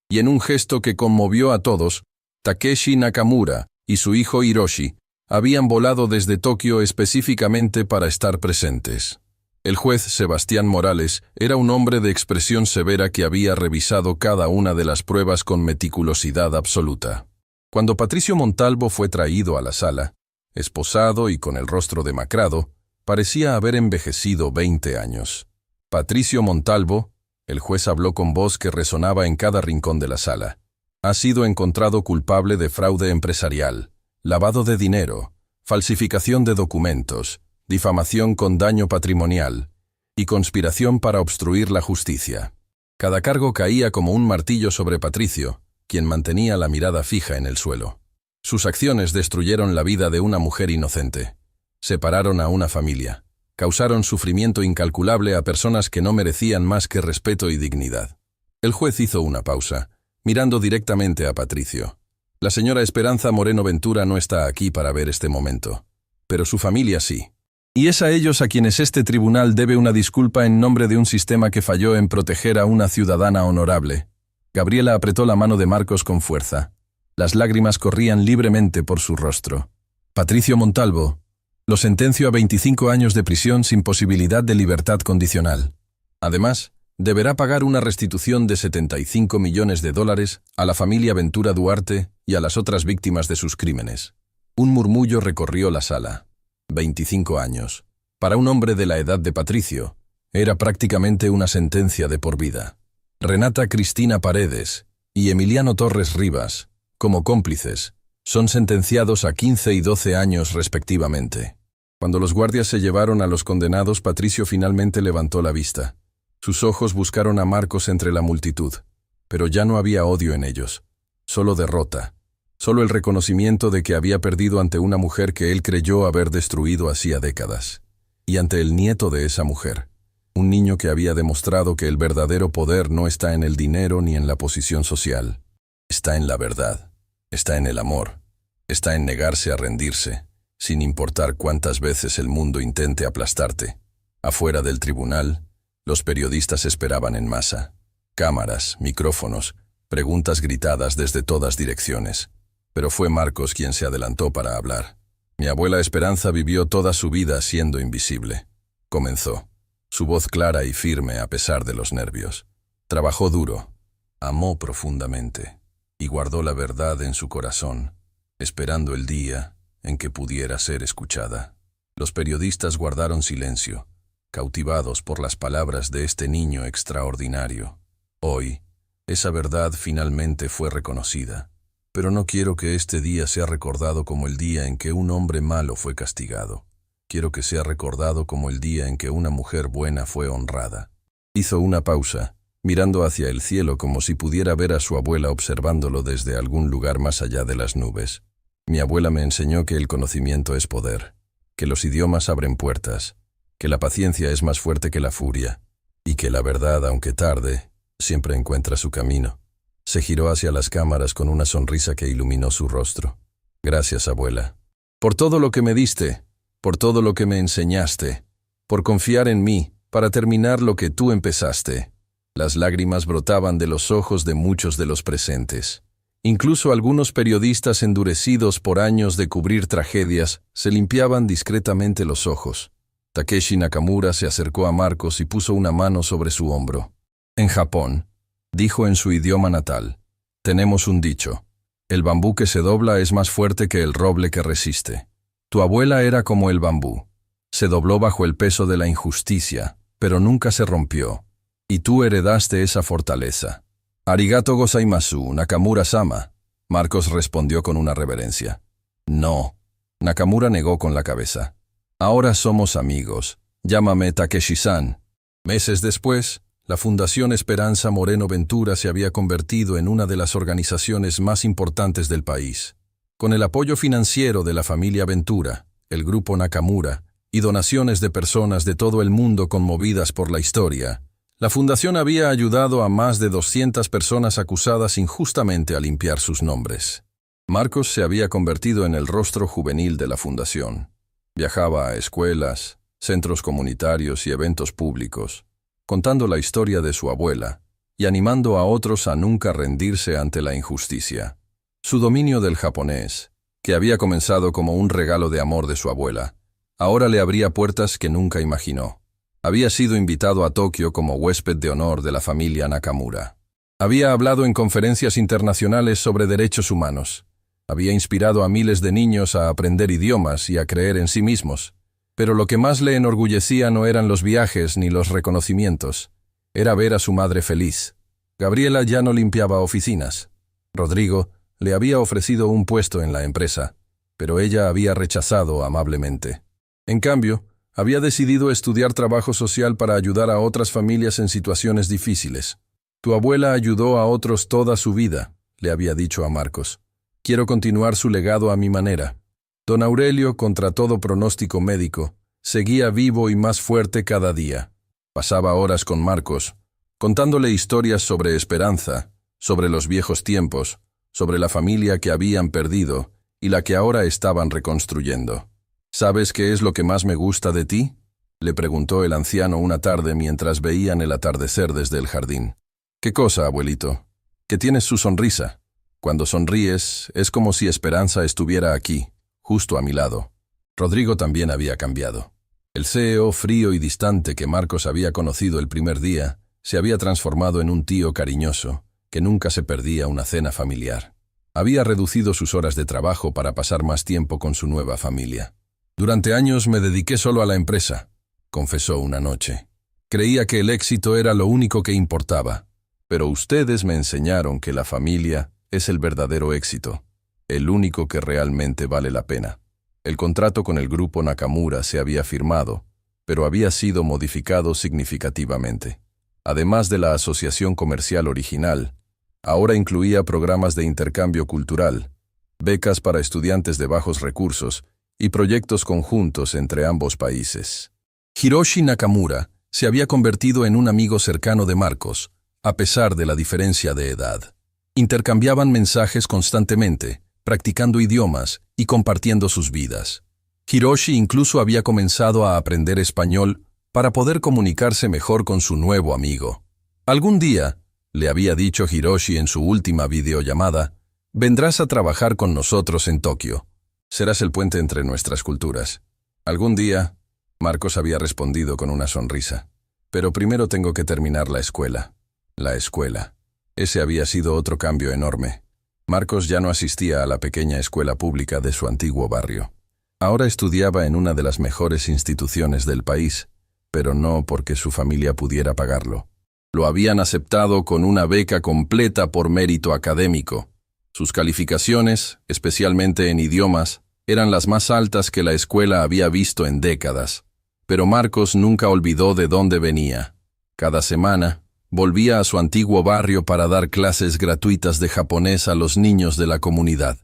Y en un gesto que conmovió a todos, Takeshi Nakamura y su hijo Hiroshi habían volado desde Tokio específicamente para estar presentes. El juez Sebastián Morales era un hombre de expresión severa que había revisado cada una de las pruebas con meticulosidad absoluta. Cuando Patricio Montalvo fue traído a la sala, esposado y con el rostro demacrado, parecía haber envejecido 20 años. Patricio Montalvo, el juez habló con voz que resonaba en cada rincón de la sala, ha sido encontrado culpable de fraude empresarial, lavado de dinero, falsificación de documentos, difamación con daño patrimonial y conspiración para obstruir la justicia. Cada cargo caía como un martillo sobre Patricio, quien mantenía la mirada fija en el suelo. Sus acciones destruyeron la vida de una mujer inocente. Separaron a una familia. Causaron sufrimiento incalculable a personas que no merecían más que respeto y dignidad. El juez hizo una pausa, mirando directamente a Patricio. La señora Esperanza Moreno Ventura no está aquí para ver este momento, pero su familia sí. Y es a ellos a quienes este tribunal debe una disculpa en nombre de un sistema que falló en proteger a una ciudadana honorable. Gabriela apretó la mano de Marcos con fuerza. Las lágrimas corrían libremente por su rostro. Patricio Montalvo lo sentenció a 25 años de prisión sin posibilidad de libertad condicional. Además, deberá pagar una restitución de $75 millones a la familia Ventura Duarte y a las otras víctimas de sus crímenes. Un murmullo recorrió la sala. 25 años. Para un hombre de la edad de Patricio, era prácticamente una sentencia de por vida. Renata Cristina Paredes y Emiliano Torres Rivas, como cómplices, Son sentenciados a 15 y 12 años respectivamente. Cuando los guardias se llevaron a los condenados, Patricio finalmente levantó la vista. Sus ojos buscaron a Marcos entre la multitud, pero ya no había odio en ellos, solo derrota, solo el reconocimiento de que había perdido ante una mujer que él creyó haber destruido hacía décadas, y ante el nieto de esa mujer, un niño que había demostrado que el verdadero poder no está en el dinero ni en la posición social, está en la verdad, está en el amor, está en negarse a rendirse, sin importar cuántas veces el mundo intente aplastarte. Afuera del tribunal, los periodistas esperaban en masa. Cámaras, micrófonos, preguntas gritadas desde todas direcciones. Pero fue Marcos quien se adelantó para hablar. Mi abuela Esperanza vivió toda su vida siendo invisible. Comenzó, su voz clara y firme a pesar de los nervios. Trabajó duro, amó profundamente y guardó la verdad en su corazón, esperando el día en que pudiera ser escuchada. Los periodistas guardaron silencio, cautivados por las palabras de este niño extraordinario. Hoy, esa verdad finalmente fue reconocida, pero no quiero que este día sea recordado como el día en que un hombre malo fue castigado. Quiero que sea recordado como el día en que una mujer buena fue honrada. Hizo una pausa, mirando hacia el cielo como si pudiera ver a su abuela observándolo desde algún lugar más allá de las nubes. Mi abuela me enseñó que el conocimiento es poder, que los idiomas abren puertas, que la paciencia es más fuerte que la furia, y que la verdad, aunque tarde, siempre encuentra su camino. Se giró hacia las cámaras con una sonrisa que iluminó su rostro. Gracias, abuela. Por todo lo que me diste, por todo lo que me enseñaste, por confiar en mí, para terminar lo que tú empezaste. Las lágrimas brotaban de los ojos de muchos de los presentes. Incluso algunos periodistas endurecidos por años de cubrir tragedias se limpiaban discretamente los ojos. Takeshi Nakamura se acercó a Marcos y puso una mano sobre su hombro. En Japón, dijo en su idioma natal, tenemos un dicho: el bambú que se dobla es más fuerte que el roble que resiste. Tu abuela era como el bambú. Se dobló bajo el peso de la injusticia, pero nunca se rompió. Y tú heredaste esa fortaleza. Arigato gozaimasu, Nakamura-sama. Marcos respondió con una reverencia. No. Nakamura negó con la cabeza. Ahora somos amigos. Llámame Takeshi-san. Meses después, la Fundación Esperanza Moreno Ventura se había convertido en una de las organizaciones más importantes del país. Con el apoyo financiero de la familia Ventura, el grupo Nakamura y donaciones de personas de todo el mundo conmovidas por la historia, la fundación había ayudado a más de 200 personas acusadas injustamente a limpiar sus nombres. Marcos se había convertido en el rostro juvenil de la fundación. Viajaba a escuelas, centros comunitarios y eventos públicos, contando la historia de su abuela y animando a otros a nunca rendirse ante la injusticia. Su dominio del japonés, que había comenzado como un regalo de amor de su abuela, ahora le abría puertas que nunca imaginó. Había sido invitado a Tokio como huésped de honor de la familia Nakamura. Había hablado en conferencias internacionales sobre derechos humanos. Había inspirado a miles de niños a aprender idiomas y a creer en sí mismos. Pero lo que más le enorgullecía no eran los viajes ni los reconocimientos. Era ver a su madre feliz. Gabriela ya no limpiaba oficinas. Rodrigo le había ofrecido un puesto en la empresa, pero ella había rechazado amablemente. En cambio, había decidido estudiar trabajo social para ayudar a otras familias en situaciones difíciles. Tu abuela ayudó a otros toda su vida, le había dicho a Marcos. Quiero continuar su legado a mi manera. Don Aurelio, contra todo pronóstico médico, seguía vivo y más fuerte cada día. Pasaba horas con Marcos, contándole historias sobre esperanza, sobre los viejos tiempos, sobre la familia que habían perdido y la que ahora estaban reconstruyendo. ¿Sabes qué es lo que más me gusta de ti?, le preguntó el anciano una tarde mientras veían el atardecer desde el jardín. ¿Qué cosa, abuelito? Que tienes su sonrisa. Cuando sonríes, es como si Esperanza estuviera aquí, justo a mi lado. Rodrigo también había cambiado. El CEO frío y distante que Marcos había conocido el primer día se había transformado en un tío cariñoso que nunca se perdía una cena familiar. Había reducido sus horas de trabajo para pasar más tiempo con su nueva familia. Durante años me dediqué solo a la empresa, confesó una noche. Creía que el éxito era lo único que importaba, pero ustedes me enseñaron que la familia es el verdadero éxito. el único que realmente vale la pena. El contrato con el grupo Nakamura se había firmado, pero había sido modificado significativamente. Además de la asociación comercial original, ahora incluía programas de intercambio cultural, becas para estudiantes de bajos recursos y proyectos conjuntos entre ambos países. Hiroshi Nakamura se había convertido en un amigo cercano de Marcos, a pesar de la diferencia de edad. Intercambiaban mensajes constantemente, practicando idiomas y compartiendo sus vidas. Hiroshi incluso había comenzado a aprender español para poder comunicarse mejor con su nuevo amigo. Algún día, le había dicho Hiroshi en su última videollamada, vendrás a trabajar con nosotros en Tokio. Serás el puente entre nuestras culturas. Algún día, Marcos había respondido con una sonrisa. Pero primero tengo que terminar la escuela. La escuela. Ese había sido otro cambio enorme. Marcos ya no asistía a la pequeña escuela pública de su antiguo barrio. Ahora estudiaba en una de las mejores instituciones del país, pero no porque su familia pudiera pagarlo. Lo habían aceptado con una beca completa por mérito académico. Sus calificaciones, especialmente en idiomas, eran las más altas que la escuela había visto en décadas. Pero Marcos nunca olvidó de dónde venía. Cada semana, volvía a su antiguo barrio para dar clases gratuitas de japonés a los niños de la comunidad.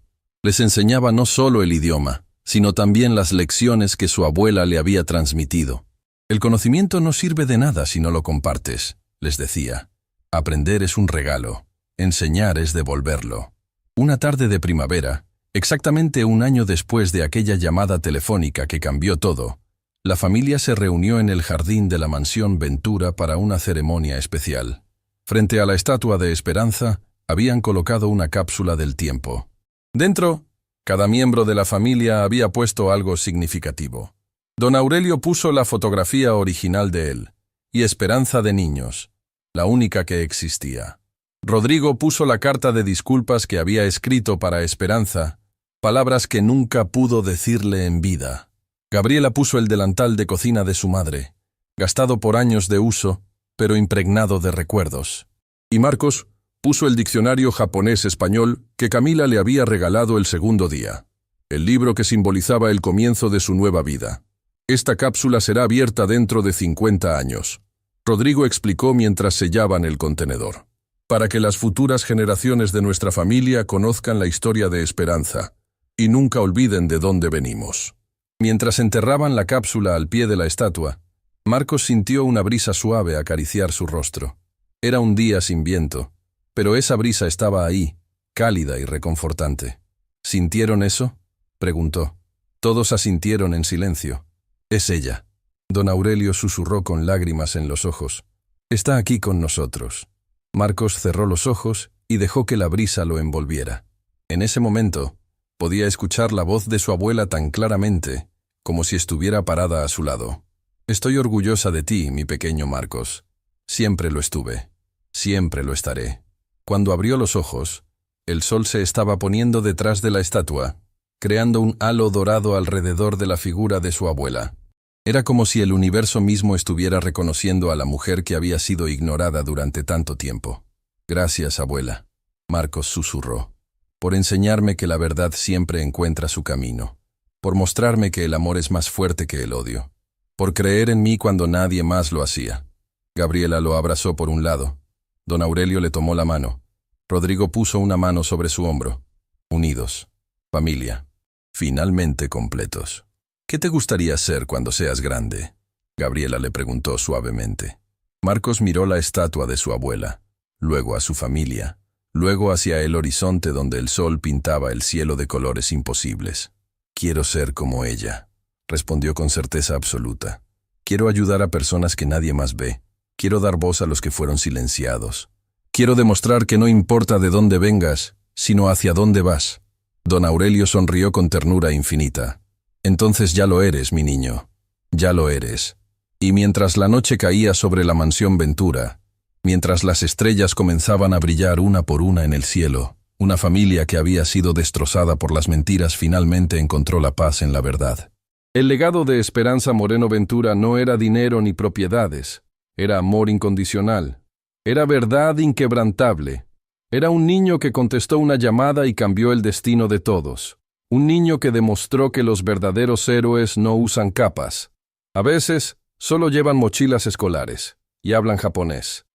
Les enseñaba no solo el idioma, sino también las lecciones que su abuela le había transmitido. El conocimiento no sirve de nada si no lo compartes, les decía. Aprender es un regalo, enseñar es devolverlo. Una tarde de primavera, exactamente un año después de aquella llamada telefónica que cambió todo, la familia se reunió en el jardín de la mansión Ventura para una ceremonia especial. Frente a la estatua de Esperanza, habían colocado una cápsula del tiempo. Dentro, cada miembro de la familia había puesto algo significativo. Don Aurelio puso la fotografía original de él, y Esperanza de niños, la única que existía. Rodrigo puso la carta de disculpas que había escrito para Esperanza, palabras que nunca pudo decirle en vida. Gabriela puso el delantal de cocina de su madre, gastado por años de uso, pero impregnado de recuerdos. Y Marcos puso el diccionario japonés-español que Camila le había regalado el segundo día, el libro que simbolizaba el comienzo de su nueva vida. Esta cápsula será abierta dentro de 50 años, Rodrigo explicó mientras sellaban el contenedor, para que las futuras generaciones de nuestra familia conozcan la historia de Esperanza y nunca olviden de dónde venimos. Mientras enterraban la cápsula al pie de la estatua, Marcos sintió una brisa suave acariciar su rostro. Era un día sin viento, pero esa brisa estaba ahí, cálida y reconfortante. ¿Sintieron eso?, preguntó. Todos asintieron en silencio. Es ella. Don Aurelio susurró con lágrimas en los ojos. Está aquí con nosotros. Marcos cerró los ojos y dejó que la brisa lo envolviera. En ese momento, podía escuchar la voz de su abuela tan claramente, como si estuviera parada a su lado. Estoy orgullosa de ti, mi pequeño Marcos. Siempre lo estuve. Siempre lo estaré. Cuando abrió los ojos, el sol se estaba poniendo detrás de la estatua, creando un halo dorado alrededor de la figura de su abuela. Era como si el universo mismo estuviera reconociendo a la mujer que había sido ignorada durante tanto tiempo. Gracias, abuela, Marcos susurró, por enseñarme que la verdad siempre encuentra su camino, por mostrarme que el amor es más fuerte que el odio, por creer en mí cuando nadie más lo hacía. Gabriela lo abrazó por un lado. Don Aurelio le tomó la mano. Rodrigo puso una mano sobre su hombro. Unidos. Familia. Finalmente completos. ¿Qué te gustaría ser cuando seas grande?, Gabriela le preguntó suavemente. Marcos miró la estatua de su abuela, luego a su familia, luego hacia el horizonte donde el sol pintaba el cielo de colores imposibles. Quiero ser como ella, respondió con certeza absoluta. Quiero ayudar a personas que nadie más ve. Quiero dar voz a los que fueron silenciados. Quiero demostrar que no importa de dónde vengas, sino hacia dónde vas. Don Aurelio sonrió con ternura infinita. Entonces ya lo eres, mi niño. Ya lo eres. Y mientras la noche caía sobre la mansión Ventura, mientras las estrellas comenzaban a brillar una por una en el cielo, una familia que había sido destrozada por las mentiras finalmente encontró la paz en la verdad. El legado de Esperanza Moreno Ventura no era dinero ni propiedades, era amor incondicional, era verdad inquebrantable, Era un niño que contestó una llamada y cambió el destino de todos. Un niño que demostró que los verdaderos héroes no usan capas. A veces, solo llevan mochilas escolares y hablan japonés.